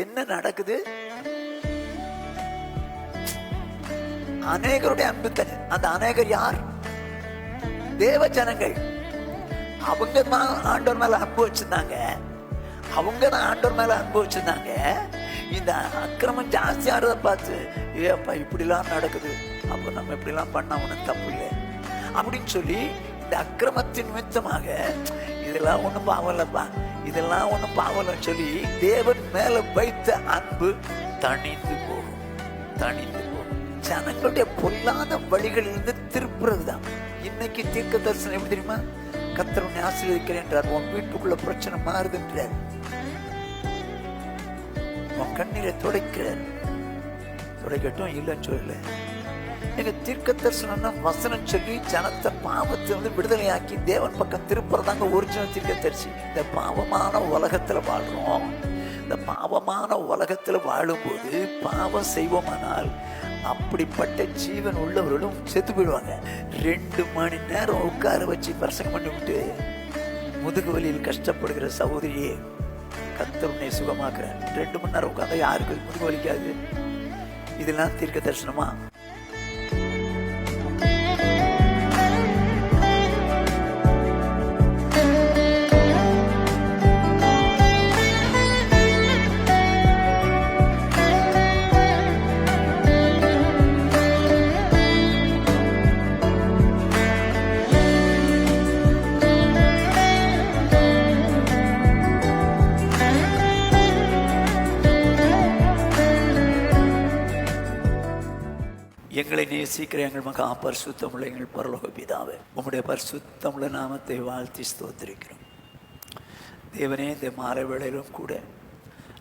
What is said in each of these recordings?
என்ன நடக்குது? அநேகருடைய அன்பு தானே. அந்த அநேகர் யார்? தேவ ஜனங்கள். அவங்க தான் ஆண்டவர் மேல அன்பு வச்சிருந்தாங்க. அவங்க தான் ஆண்டவர் மேல அன்பு வச்சிருந்தாங்க. இந்த அக்கிரமம் ஜாஸ்தியாகிறத பார்த்து, ஏப்பா இப்படிலாம் நடக்குது, அப்போ நம்ம இப்படிலாம் பண்ணா ஒன்றும் தப்பு இல்லை அப்படின்னு சொல்லி, இந்த அக்கிரமத்தின் நிமித்தமாக இதெல்லாம் ஒன்றும் பாவம் இல்லப்பா, இதெல்லாம் ஒன்றும் பாவம் இல்லைன்னு சொல்லி தேவன் மேல வைத்த அன்பு தணிந்து போகும், தணிந்து போகும். ஜனங்களுடைய பொல்லாத வழிகளிலிருந்து திருப்புறது தான் இன்னைக்கு தீர்க்க தரிசனம். எப்படி தெரியுமா? கர்த்தர் உன்னை ஆசீர்வதிக்கிறேன் என்றார், உன் வீட்டுக்குள்ள பிரச்சனை மாறுதுன்றார், உன் கண்ணீரை துடைக்கிறார். துடைக்கட்டும் இல்லைன்னு சொல்லல. எங்க தீர்க்க தரிசனம்னா வசனம் சொல்லி ஜனத்தை பாவத்திலிருந்து விடுதலையாக்கி தேவன் பக்கம் திருப்புறதாங்க ஒரிஜினல் தீர்க்க தரிசி. இந்த பாவமான உலகத்துல வாழ்றோம். இந்த பாவமான உலகத்துல வாழும்போது பாவம் செய்வோமானால் அப்படிப்பட்ட ஜீவன் உள்ளவர்களும் செத்து போயிடுவாங்க. 2 மணி நேரம் உட்கார வச்சு பிரசங்கம் பண்ணி விட்டு முதுகு வலியில் கஷ்டப்படுகிற சகோதரியே கர்த்தர் உன்னை சுகமாக்குறார். 2 மணி நேரம் உட்கார்ந்தா யாருக்கு முதுகு வலிக்காது? இதெல்லாம் தீர்க்க தரிசனமா? எங்களை நேசிக்கிற எங்கள் மகா பரிசுத்தமுள்ள எங்கள் பரலோக பிதாவே, உம்முடைய பரிசுத்தமுள்ள நாமத்தை வாழ்த்தி ஸ்தோத்திரிக்கிறோம். தேவனே, இந்த மாலை வேளையிலும் கூட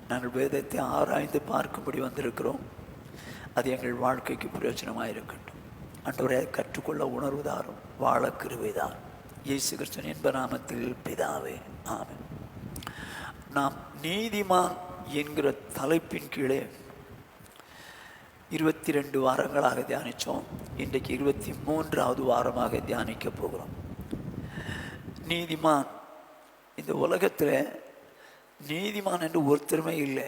நாங்கள் வேதத்தை ஆராய்ந்து பார்க்கும்படி வந்திருக்கிறோம். அது எங்கள் வாழ்க்கைக்கு பிரயோஜனமாக இருக்கட்டும். ஆண்டவரே, கற்றுக்கொள்ள உணர்வுதாரும், வாழ கிருபைதாரும். இயேசு கிறிஸ்துவின் இன்ப நாமத்தில் பிதாவே, ஆமென். நாம் நீதிமான் என்கிற தலைப்பின் கீழே 22 வாரங்களாக தியானித்தோம். இன்றைக்கு 23வது வாரமாக தியானிக்க போகிறோம். நீதிமான். இந்த உலகத்தில் நீதிமான் என்று ஒருத்தருமே இல்லை.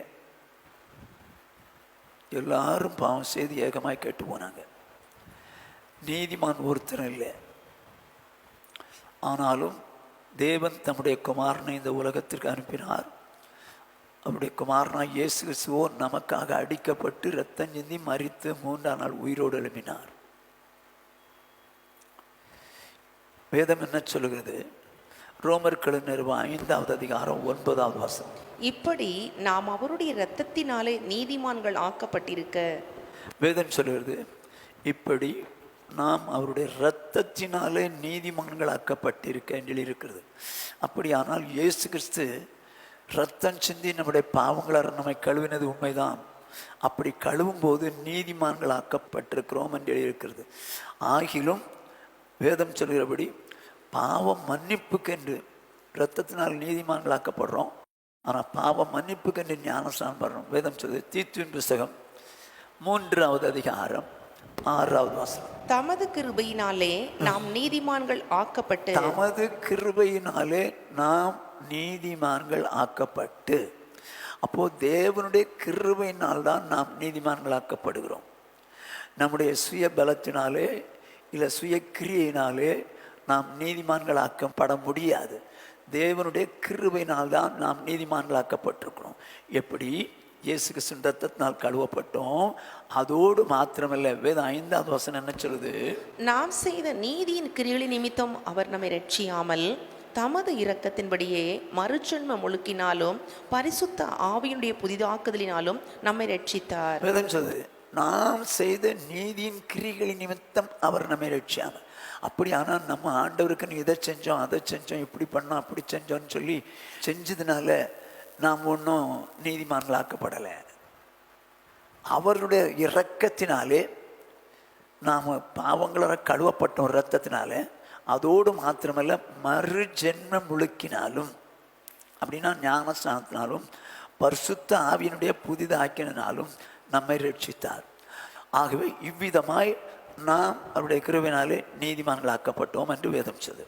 எல்லாரும் பாவம் செய்து ஏகமாய் கேட்டு போனாங்க. நீதிமான் ஒருத்தரும் இல்லை. ஆனாலும் தேவன் தம்முடைய குமாரனை இந்த உலகத்திற்கு அனுப்பினார். அவருடைய குமாரனாய் இயேசு கிறிஸ்துவோ நமக்காக அடிக்கப்பட்டு இரத்தம் சிந்தி மரித்து 3ஆம் நாள் உயிரோடு எழுப்பினார். வேதம் என்ன சொல்லுகிறது? ரோமர்கள் நிறுவ 5வது அதிகாரம் 9வது வசனம். இப்படி நாம் அவருடைய இரத்தத்தினாலே நீதிமான்கள் ஆக்கப்பட்டிருக்க. வேதம் சொல்லுகிறது, இப்படி நாம் அவருடைய இரத்தத்தினாலே நீதிமான்கள் ஆக்கப்பட்டிருக்க என்று இருக்கிறது. அப்படியானால் இயேசு கிறிஸ்து ரத்தம் சிந்தி நம்முடைய பாவங்களை நம்மை கழுவினது உண்மைதான். அப்படி கழுவும் போது நீதிமான்கள் ஆக்கப்பட்டிருக்கிறோம் என்று எழுதியிருக்கிறது. ஆகிலும் வேதம் சொல்கிறபடி பாவம் மன்னிப்புக்கென்று இரத்தத்தினால் நீதிமான்கள் ஆக்கப்படுறோம். ஆனால் பாவம் மன்னிப்புக்கென்று ஞானஸ்நானம் படுறோம். வேதம் சொல்கிறது, தீத்துவின் புஸ்தகம் 3வது அதிகாரம் 6வது வசனம். தமது கிருபையினாலே நாம் நீதிமான்கள் ஆக்கப்பட்டு. தமது கிருபையினாலே நாம் நீதிமான்கள் ஆக்கப்பட்டு. அப்போ தேவனுடைய கிருபையினால் தான் நாம் நீதிமான்கள் ஆக்கப்படுகிறோம். நம்முடைய சுய பலத்தினாலே இல்லை சுய கிரியையினாலே நாம் நீதிமான்கள் ஆக்கப்பட முடியாது. தேவனுடைய கிருபையினால் தான் நாம் நீதிமான்கள் ஆக்கப்பட்டிருக்கிறோம். எப்படி? இயேசு கிறிஸ்துவின் இரத்தத்தினால் கழுவப்பட்டோம். அதோடு மாத்திரமல்ல, வேதம் 5வது வசனம் என்ன சொல்லுது? நாம் செய்த நீதியின் கிரியைகளின் நிமித்தம் அவர் நம்மை ரட்சியாமல் தமது இரக்கத்தின்படியே மறுஜன்ம முழுக்கினாலும் பரிசுத்த ஆவியினுடைய புதிதாக்குதலினாலும் நம்மை ரட்சித்தார். வேதம் சொல்லுது, நாம் செய்த நீதியின் கிரியைகளின் நிமித்தம் அவர் நம்மை ரட்சியாமல். அப்படி ஆனால் நம்ம ஆண்டவருக்கு இதை செஞ்சோம் அதை செஞ்சோம் இப்படி பண்ணோம் அப்படி செஞ்சோன்னு சொல்லி செஞ்சதுனால நாம் ஒன்றும் நீதிமான்களாக்கப்படலை. அவருடைய இரக்கத்தினாலே நாம் பாவங்கள கழுவப்பட்டோம் இரத்தத்தினாலே. அதோடு மாத்திரமல்ல, மறு ஜென்மம் முழுக்கினாலும், அப்படின்னா ஞானஸ்நானத்தினாலும் பரிசுத்த ஆவியினுடைய புதிதாக்கினாலும் நம்மை ரட்சித்தார். ஆகவே இவ்விதமாய் நாம் அவருடைய கிருபையினாலே நீதிமான்களாக்கப்பட்டோம் என்று வேதம் சொல்லுது.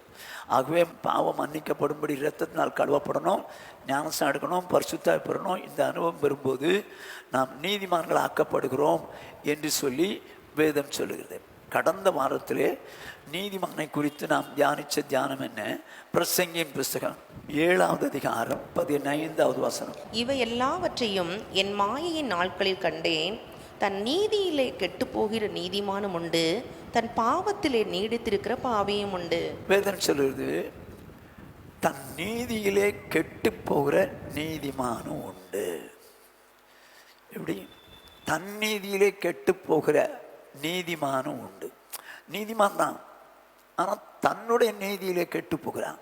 ஆகவே பாவம் மன்னிக்கப்படும்படி இரத்தத்தினால் கழுவப்படணும், ஞானஸ்நானம் எடுக்கணும், பரிசுத்தம் பெறணும். இந்த அனுபவம் பெறும்போது நாம் நீதிமான்கள் ஆக்கப்படுகிறோம் என்று சொல்லி வேதம் சொல்லுகிறது. கடந்த வாரத்திலே நீதிமானை குறித்து நாம் தியானித்த தியானம் என்ன? பிரசங்கியின் புஸ்தகம் 7வது அதிகாரம் 15வது வசனம். இவை எல்லாவற்றையும் என் மாயையின் நாட்களில் கண்டேன். தன் நீதியிலே கெட்டுப்போகிற நீதிமானும் உண்டு, தன் பாவத்திலே நீடித்திருக்கிற பாவியும் உண்டு. வேதம் சொல்லுறது, தன் நீதியிலே கெட்டு போகிற நீதிமானும் உண்டு. எப்படி? தன் நீதியிலே கெட்டு போகிற நீதிமானும் உண்டு. நீதிமான் தான், ஆனால் தன்னுடைய நீதியிலே கெட்டு போகிறான்.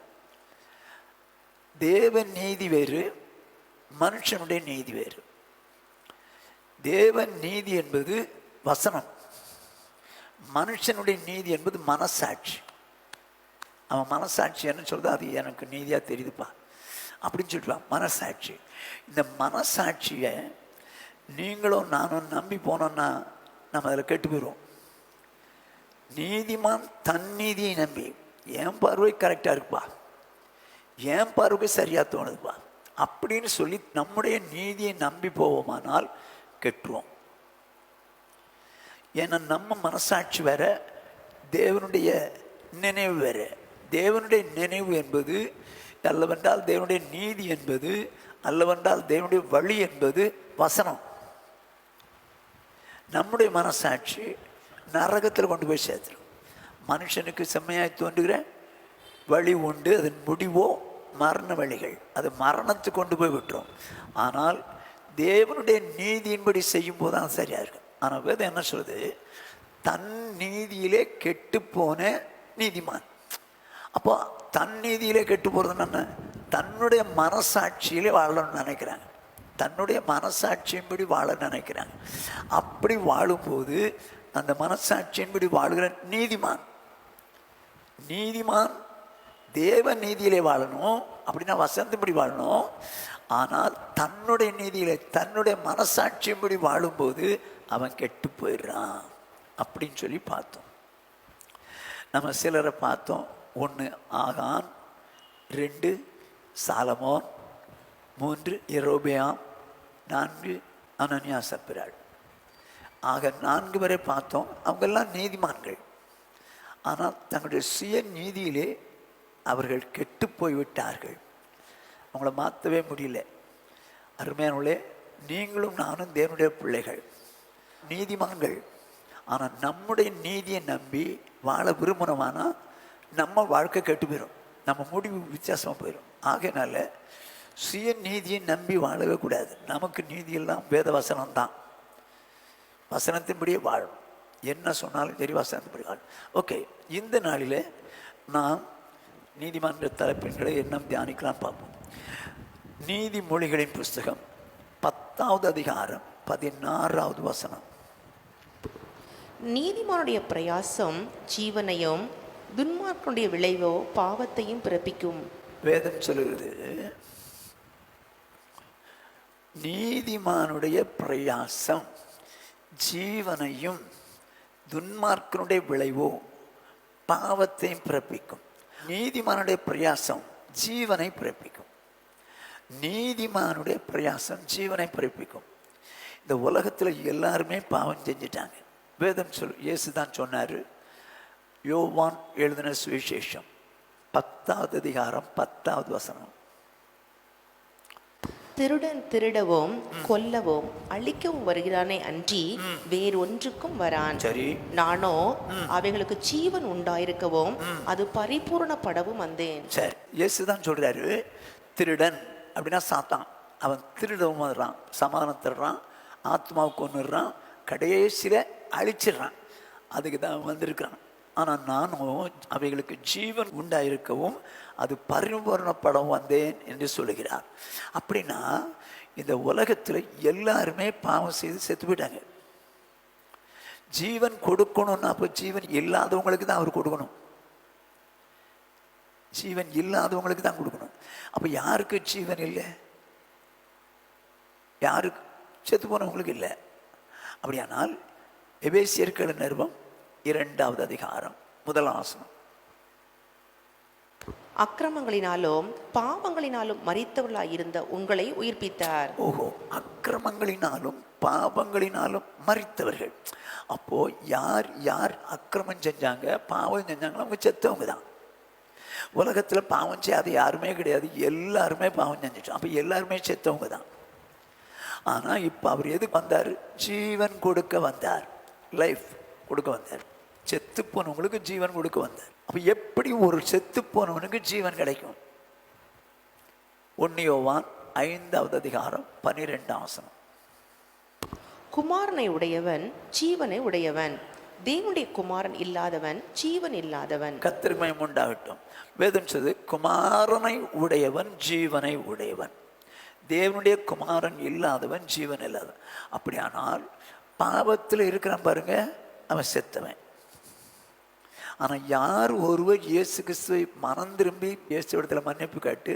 தேவ நீதி வேறு, மனுஷனுடைய நீதி வேறு. தேவ நீதி என்பது வசனம், மனுஷனுடைய நீதி என்பது மனசாட்சி. அவன் மனசாட்சி என்ன சொல்றது, அது எனக்கு நீதியாக தெரியுதுப்பா அப்படின்னு சொல்லுவான். மனசாட்சி. இந்த மனசாட்சியை நீங்களும் நானும் நம்பி போனோம்னா நம்ம அதில் கெட்டு போயிடுவோம். நீதிமான் தன் நீதியை நம்பி, என் பார்வை கரெக்டாக இருக்குப்பா, என் பார்வை சரியாக தோணுதுப்பா அப்படின்னு சொல்லி நம்முடைய நீதியை நம்பி போவோமானால் கெட்டுருவோம். ஏன்னா நம்ம மனசாட்சி வேற, தேவனுடைய நினைவு வேற. தேவனுடைய நினைவு என்பது அல்லவென்றால் தேவனுடைய நீதி என்பது அல்லவென்றால் தேவனுடைய வழி என்பது வசனம். நம்முடைய மனசாட்சி நரகத்தில் கொண்டு போய் சேர்த்துடும். மனுஷனுக்கு செம்மையாய் தோன்றுகிற வழி உண்டு, அதன் முடிவோ மரண வழிகள், அது மரணத்துக்கு கொண்டு போய் விட்டுரும். ஆனால் தேவனுடைய நீதியின்படி செய்யும் போது தான் சரியாக இருக்கும். ஆனால் வேதம் என்ன சொல்லுது, தன் நீதியிலே கெட்டு போன நீதிமான். அப்போ தன் நீதியிலே கெட்டு போகிறது என்ன? தன்னுடைய மனசாட்சியிலே வாழணும்னு நினைக்கிறாங்க, தன்னுடைய மனசாட்சியின்படி வாழ நினைக்கிறாங்க. அப்படி வாழும்போது அந்த மனசாட்சியின்படி வாழுகிற நீதிமான், நீதிமான் தேவ நீதியிலே வாழணும், அப்படின்னா வசனத்தின்படி வாழணும். ஆனால் தன்னுடைய நீதியிலே தன்னுடைய மனசாட்சியின்படி வாழும்போது அவன் கெட்டு போயிடுறான் அப்படின்னு சொல்லி பார்த்தோம். நம்ம சிலரை பார்த்தோம். 1 ஆகான், 2 சாலமோன், 3 யெரொபெயாம், 4 அனனியா சப்பிராள். ஆக 4 பேரை பார்த்தோம். அவங்கெல்லாம் நீதிமான்கள். ஆனால் தங்களுடைய சுய நீதியிலே அவர்கள் கெட்டு போய்விட்டார்கள். அவங்கள மாற்றவே முடியல. அருமையானவர்களே, நீங்களும் நானும் தேவனுடைய பிள்ளைகள், நீதிமான்கள். ஆனால் நம்முடைய நீதியை நம்பி வாழ விரும்பணுமானா நம்ம வாழ்க்கை கெட்டு போயிடும், நம்ம முடிவு வித்தியாசமாக போயிடும். ஆகையினால சுய நீதியை நம்பி வாழவே கூடாது. நமக்கு நீதியெல்லாம் வேத வசனம் தான். வசனத்தின்படியே வாழும். என்ன சொன்னாலும் சரி, வசனத்தின்படி வாழும். ஓகே, இந்த நாளில் நாம் நீதிமன்ற தலைப்பின்களை என்ன தியானிக்கலாம் பார்ப்போம். நீதிமொழிகளின் புஸ்தகம் 10வது அதிகாரம் 16வது வசனம். நீதிமானுடைய பிரயாசம் ஜீவனையும், துன்மார்க்கனுடைய விளைவோ பாவத்தையும் பிறப்பிக்கும். வேதம் சொல்லுகிறது, நீதிமானுடைய பிரயாசம் ஜீவனையும், துன்மார்க்கனுடைய விளைவோ பாவத்தையும் பிறப்பிக்கும். நீதிமானுடைய பிரயாசம் ஜீவனை பிறப்பிக்கும். நீதிமானுடைய பிரயாசம் ஜீவனை பிறப்பிக்கும். இந்த உலகத்தில் எல்லாருமே பாவம் செஞ்சிட்டாங்க. வேதம் இயேசு தான் சொன்னார். யோவான் எழுதின சுவிசேஷம் 10வது அதிகாரம் 10வது வசனம். திருடன் திருடவும் கொல்லவும் அழிக்கவும் வருகிறானே அன்றி வேறொன்றுக்கும் வரான். சரி, நானோ அவைகளுக்கு ஜீவன் உண்டாயிருக்கவும் அது பரிபூரணப்படவும் வந்தேன். சரி, இயேசு தான் சொல்றாரு, திருடன் அப்படின்னா சாத்தான். அவன் திருடவும் வர்றான், சமாதானம் தர்றான், ஆத்மாவுக்கு கொண்டுடுறான், கடைசியில் அழிச்சிடுறான். அதுக்கு தான் வந்திருக்கிறான். ஆனால் நானும் அவைகளுக்கு ஜீவன் உண்டாயிருக்கவும் அது பரிபூரணப்படவும் வந்தேன் என்று சொல்லுகிறார். அப்படின்னா இந்த உலகத்தில் எல்லாருமே பாவம் செய்து செத்து போயிட்டாங்க. ஜீவன் கொடுக்கணும்னா அப்போ ஜீவன் இல்லாதவங்களுக்கு தான் அவர் கொடுக்கணும். ஜீவன் இல்லாதவங்களுக்கு தான் கொடுக்கணும். அப்போ யாருக்கு ஜீவன் இல்லை? யாருக்கு? செத்து போனவங்களுக்கு இல்லை. அப்படியானால் எபேசியர்கள் நிருபம் 2வது அதிகாரம் 1 வசனம். அக்கிரமங்களினாலும் பாவங்களினாலும் மரித்தவர்களாய் இருந்த உங்களை உயிர்ப்பித்தார். ஓஹோ, அக்கிரமங்களினாலும் பாவங்களினாலும் மரித்தவர்கள். அப்போ யார் யார் அக்கிரமம் செஞ்சாங்க, பாவம் செஞ்சாங்களோ அவங்க செத்தவங்க தான். உலகத்துல பாவம் செய்யாத யாருமே கிடையாது, எல்லாருமே பாவம் செஞ்சிட்டோம். அப்ப எல்லாருமே செத்தவங்க தான். ஆனா இப்ப அவர் எதுக்கு வந்தார்? ஜீவன் கொடுக்க வந்தார், லைஃப் கொடுக்க வந்தார். செத்து போனவங்களுக்கு ஜீவன் கொடுக்க வந்தார். அப்ப எப்படி ஒரு செத்து போனவனுக்கு ஜீவன் கிடைக்கும்? 1 யோவான் 5வது அதிகாரம் 12 வசனம். குமாரனை உடையவன் ஜீவனை உடையவன், தேவனுடைய குமாரன் இல்லாதவன் ஜீவன் இல்லாதவன். கர்த்தருக்கு மகிமை உண்டாகட்டும். வேதம் சொல்லுது, குமாரனை உடையவன் ஜீவனை உடையவன், தேவனுடைய குமாரன் இல்லாதவன் ஜீவன் இல்லாதவன். அப்படியானால் பாவத்தில் இருக்கிறான் பாருங்க, அவன் செத்தவன். ஆனா யார் ஒருவர் இயேசு கிறிஸ்துவை மனம் திரும்பி இயேசு இடத்துல மன்னிப்பு கேட்டு,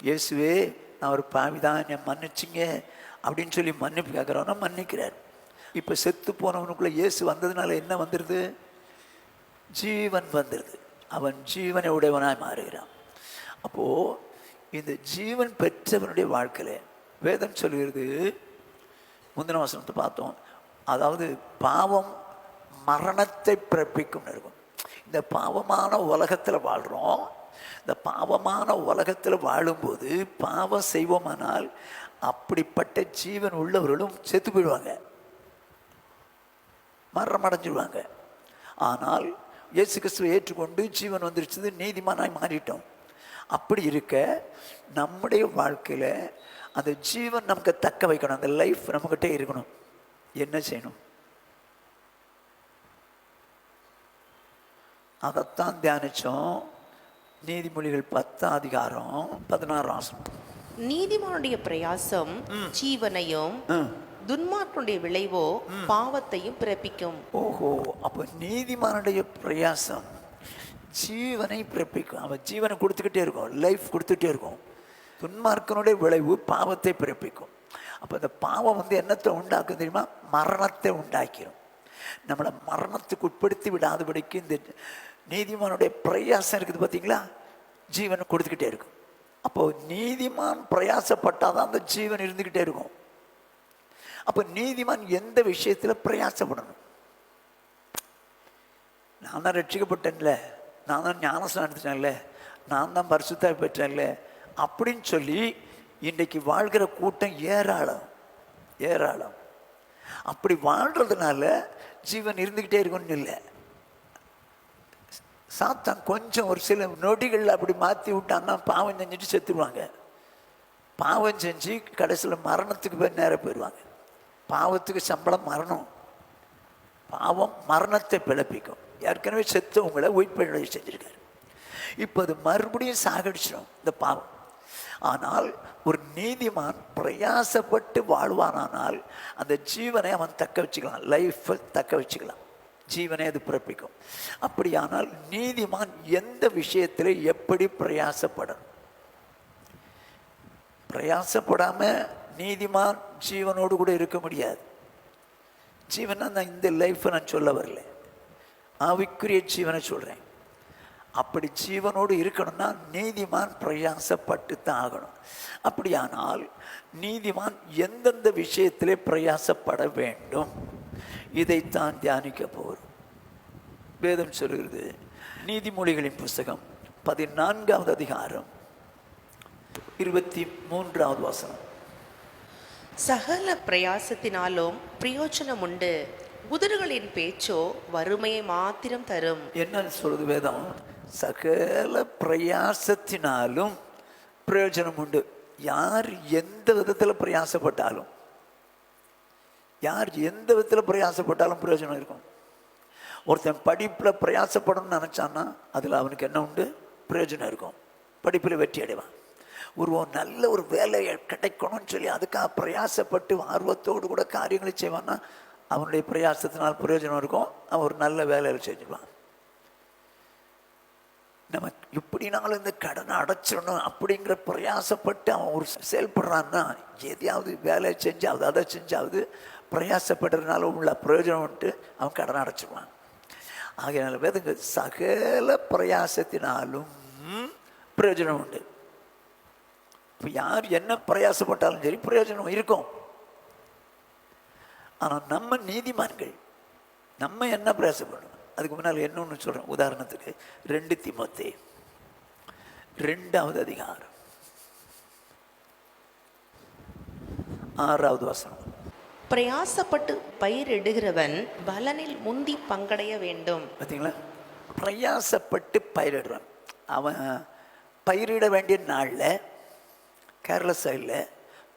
இயேசுவே நான் ஒரு பாவிதான், என்னை மன்னிச்சிங்க அப்படின்னு சொல்லி மன்னிப்பு கேட்குறவனா மன்னிக்கிறார். இப்போ செத்து போனவனுக்குள்ள இயேசு வந்ததுனால என்ன வந்துடுது? ஜீவன் வந்துடுது. அவன் ஜீவனை உடையவனாய் மாறுகிறான். அப்போ இந்த ஜீவன் பெற்றவனுடைய வாழ்க்கையில வேதம் சொல்கிறது, முந்தின வசனத்தை பார்த்தோம், அதாவது பாவம் மரணத்தை பிறப்பிக்கும் இருக்கும். இந்த பாவமான உலகத்தில் வாழ்கிறோம். இந்த பாவமான உலகத்தில் வாழும்போது பாவம் செய்வோமானால் அப்படிப்பட்ட ஜீவன் உள்ளவர்களும் செத்து போயிடுவாங்க, மரணம் அடைஞ்சிடுவாங்க. ஆனால் இயேசு கிறிஸ்துவை ஏற்றுக்கொண்டு ஜீவன் வந்துருச்சு, நீதிமானாய் மாறிட்டோம். அப்படி இருக்க நம்முடைய வாழ்க்கையில் அந்த ஜீவன் நமக்கு தக்க வைக்கணும், அந்த லைஃப் நம்மகிட்ட இருக்கணும். என்ன செய்யணும்? அதைத்தான் தியானிச்சோம். நீதிமொழிகள் 10 அதிகாரம் 16 வசனம். நீதிமானுடைய பிரயாசம் ஜீவனையும் துன்மார்க்கனுடைய விளைவோ பாவத்தையும் பிறப்பிக்கும். ஓஹோ, அப்போ நீதிமானுடைய பிரயாசம் ஜீவனை பிறப்பிக்கும். அவன் ஜீவனை கொடுத்துக்கிட்டே இருக்கும், லைஃப் கொடுத்துட்டே இருக்கும். துன்மார்க்கனுடைய விளைவு பாவத்தை பிறப்பிக்கும். அப்போ இந்த பாவம் என்னத்தை உண்டாக்கும் தெரியுமா? மரணத்தை உண்டாக்கிடும். நம்மளை மரணத்துக்கு உட்படுத்தி விடாதபடிக்கு இந்த நீதிமானுடைய பிரயாசம் இருக்குது பார்த்தீங்களா, ஜீவனை கொடுத்துக்கிட்டே இருக்கும். அப்போ நீதிமான் பிரயாசப்பட்டாதான் அந்த ஜீவன் இருந்துக்கிட்டே இருக்கும். அப்போ நீதிமான் எந்த விஷயத்தில் பிரயாசப்படணும்? நான் தான் ரட்சிக்கப்பட்டேன்ல, நான் தான் ஞானஸ்நானம் எடுத்துட்டேன்ல, நான் தான் பரிசுத்த பெற்றேன்ல அப்படின்னு சொல்லி இன்றைக்கு வாழ்கிற கூட்டம் ஏராளம் ஏராளம். அப்படி வாழ்றதுனால ஜீவன் இருந்துக்கிட்டே இருக்கும்னு இல்லை. சாத்தான் கொஞ்சம் ஒரு சில நொடிகள் அப்படி மாற்றி விட்டான்னா பாவம் செஞ்சுட்டு செத்துருவாங்க. பாவம் செஞ்சு கடைசியில் மரணத்துக்கு போய் நேரம் போயிடுவாங்க. பாவத்துக்கு சம்பளம் மரணம். பாவம் மரணத்தை பிழைப்பிக்கும். ஏற்கனவே செத்தவங்களை உயிர்ப்பை செஞ்சிருக்காரு. இப்போ அது மறுபடியும் சாகடிச்சிடும் இந்த பாவம். ஆனால் ஒரு நீதிமான் பிரயாசப்பட்டு வாழ்வானால் அந்த ஜீவனை அவன் தக்க வச்சுக்கலாம், லைஃப்பை தக்க வச்சுக்கலாம், ஜீவனை அது பிறப்பிக்கும். அப்படியானால் நீதிமான் எந்த விஷயத்தில் எப்படி பிரயாசப்படணும்? பிரயாசப்படாம நீதிமான் ஜீவனோடு கூட இருக்க முடியாது. ஜீவனா நான் இந்த லைஃப்பை நான் சொல்ல வரல, ஆவிக்குரிய ஜீவனை சொல்றேன். அப்படி ஜீவனோடு இருக்கணும்னா நீதிமான் பிரயாசப்பட்டு தான் ஆகணும். அப்படியானால் நீதிமான் எந்தெந்த விஷயத்திலே பிரயாசப்பட வேண்டும், இதைத்தான் தியானிக்க போகிறோம். வேதம் சொல்கிறது, நீதிமொழிகளின் புஸ்தகம் 14வது அதிகாரம் 23வது வசனம். சகல பிரயாசத்தினாலும் பிரயோஜனம் உண்டு, உதடுகளின் பேச்சோ வறுமையை மாத்திரம் தரும். என்ன சொல்றது வேதம்? சகல பிரயாசத்தினாலும் பிரயோஜனம் உண்டு. யார் எந்த விதத்தில் பிரயாசப்பட்டாலும், யார் எந்த விதத்தில் பிரயாசப்பட்டாலும் பிரயோஜனம் இருக்கும். ஒருத்தன் படிப்பில் பிரயாசப்படணும்னு நினச்சான்னா அதில் அவனுக்கு என்ன உண்டு? பிரயோஜனம் இருக்கும், படிப்பில் வெற்றி அடைவான். ஒருவன் நல்ல ஒரு வேலை கிடைக்கணும்னு சொல்லி அதுக்காக பிரயாசப்பட்டு ஆர்வத்தோடு கூட காரியங்களை செய்வான்னா அவனுடைய பிரயாசத்தினால் பிரயோஜனம் இருக்கும், அவன் ஒரு நல்ல வேலையில் செஞ்சுடுவான். நம்ம எப்படினாலும் இந்த கடனை அடைச்சிடணும் அப்படிங்கிற பிரயாசப்பட்டு அவன் ஒரு செயல்படுறான்னா, எதையாவது வேலை செஞ்சாவது அதை செஞ்சாவது பிரயாசப்படுறதுனால உள்ள பிரயோஜனம் வந்துட்டு அவன் கடனை அடைச்சிடுவான். ஆகையினால வேதங்க சகல பிரயாசத்தினாலும் பிரயோஜனம் உண்டு. இப்போ யார் என்ன பிரயாசப்பட்டாலும் சரி பிரயோஜனம் இருக்கும். ஆனால் நம்ம நீதிமான்கள் நம்ம என்ன பிரயாசப்படணும்? அதுக்கு முன்னால் என்ன ஒன்று சொல்கிறேன். உதாரணத்துக்கு 2 தீமோத்தேயு 2வது அதிகாரம் 6வது வசனம். பிரயாசப்பட்டு பயிரிடுகிறவன் பலனில் முந்தி பங்கடைய வேண்டும். பார்த்தீங்களா? பிரயாசப்பட்டு பயிரிடுறான். அவன் பயிரிட வேண்டிய நாளில் கேரள சைடில்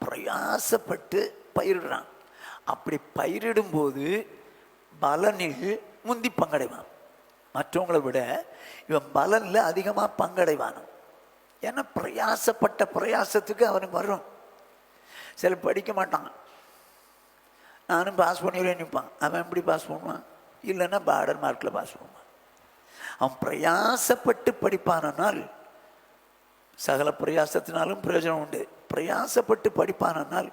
பிரயாசப்பட்டு பயிரிடுறான். அப்படி பயிரிடும்போது பலனில் முந்தி பங்கடைவான். மற்றவங்களை விட இவன் பலனில் அதிகமாக பங்கடைவான். ஏன்னா பிரயாசப்பட்ட பிரயாசத்துக்கு அவனுக்கு வரும். சில படிக்க மாட்டான், நானும் பாஸ் பண்ணிடுவேன் நிற்பான். அவன் எப்படி பாஸ் பண்ணுவான்? இல்லைன்னா பார்டர் மார்க்கில் பாஸ் பண்ணுவான். அவன் பிரயாசப்பட்டு படிப்பானால் சகல பிரயாசத்தினாலும் பிரயோஜனம் உண்டு. பிரயாசப்பட்டு படிப்பானால்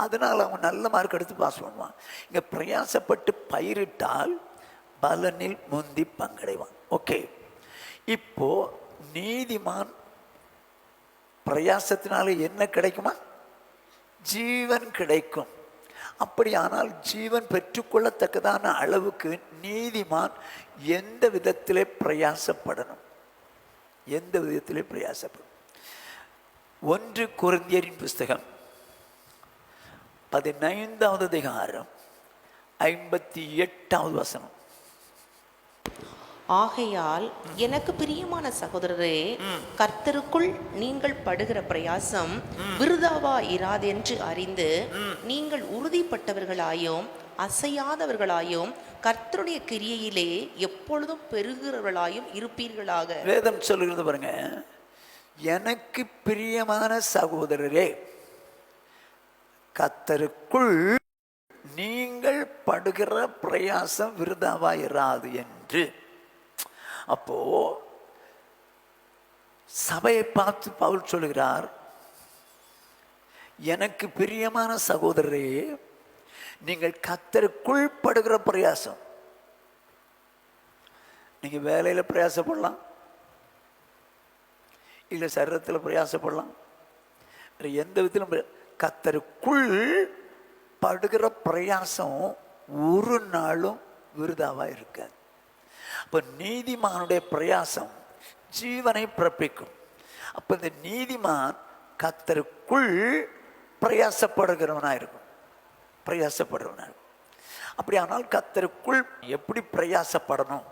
அதனால் அவன் நல்ல மார்க் எடுத்து பாஸ் பண்ணுவான். இங்கே பிரயாசப்பட்டு பயிரிட்டால் பலனில் முந்தி பங்கடைவான். ஓகே, இப்போ நீதிமான் பிரயாசத்தினால என்ன கிடைக்குமா? ஜீவன் கிடைக்கும். அப்படியானால் ஜீவன் பெற்றுக்கொள்ளத்தக்கதான அளவுக்கு நீதிமான் எந்த விதத்திலே பிரயாசப்படணும்? எந்த விதத்திலே பிரயாசப்படும்? 1 கொரிந்தியரின் புஸ்தகம் 15வது அதிகாரம் 58வது வசனம். ஆகையால் எனக்கு பிரியமான சகோதரரே, கர்த்தருக்குள் நீங்கள் படுகிற பிரயாசம் விருதாவா இராதென்று அறிந்து நீங்கள் உறுதிப்பட்டவர்களாயும் அசையாதவர்களாயும் கர்த்தருடைய கிரியையிலே எப்பொழுதும் பெருகிறவர்களாயும் இருப்பீர்களாக. வேதம் சொல்லுகிறது பாருங்க, எனக்கு பிரியமான சகோதரரே, கர்த்தருக்குள் நீங்கள் படுகிற பிரயாசம் விருதாவா இராது என்று. அப்போ சபையை பார்த்து பவுல் சொல்லுகிறார், எனக்கு பிரியமான சகோதரரே, நீங்கள் கர்த்தருக்குள் படுகிற பிரயாசம். நீங்க வேலையில் பிரயாசப்படலாம், இல்லை சரீரத்தில் பிரயாசப்படலாம், எந்த விதத்திலும் கர்த்தருக்குள் படுகிற பிரயாசம் ஒரு நாளும் விருதாவா இருக்காது. அப்போ நீதிமானுடைய பிரயாசம் ஜீவனை பிறப்பிக்கும். அப்போ இந்த நீதிமான் கர்த்தருக்குள் பிரயாசப்படுகிறவனா இருக்கும், பிரயாசப்படுறவனா இருக்கும். அப்படியானால் கர்த்தருக்குள் எப்படி பிரயாசப்படணும்?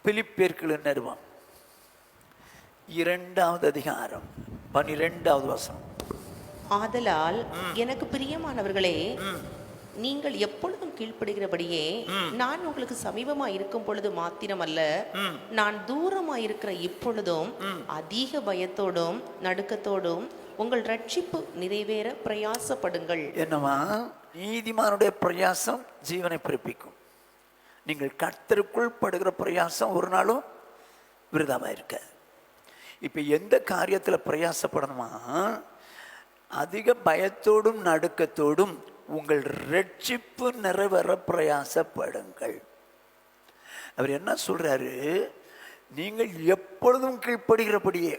பிலிப்பியர்கள் நிறுவம் 2வது அதிகாரம் 12வது வசனம். ஆதலால் எனக்கு பிரியமானவர்களே, நீங்கள் எப்பொழுதும் கீழ்ப்படுகிறபடியே நான் உங்களுக்கு சமீபமா இருக்கும் பொழுது மாத்திரமல்ல, நான் தூரமா இருக்கிற இப்பொழுதும் அதிக பயத்தோடும் நடுக்கத்தோடும் உங்கள் ரட்சிப்பு நிறைவேற பிரயாசப்படுங்கள். என்னவா? நீதிமானுடைய பிரயாசம் ஜீவனை பிறப்பிக்கும். நீங்கள் கர்த்தருக்குள் படுகிற பிரயாசம் ஒரு நாளும் விருதாவா இருக்காது. இப்ப எந்த காரியத்தில் பிரயாசப்படணுமா? அதிக பயத்தோடும் நடுக்கத்தோடும் உங்கள் ரட்சிப்பு நிறைவேற பிரயாசப்படுங்கள். அவர் என்ன சொல்றாரு? நீங்கள் எப்பொழுதும் கீழ்ப்படுகிறபடியே,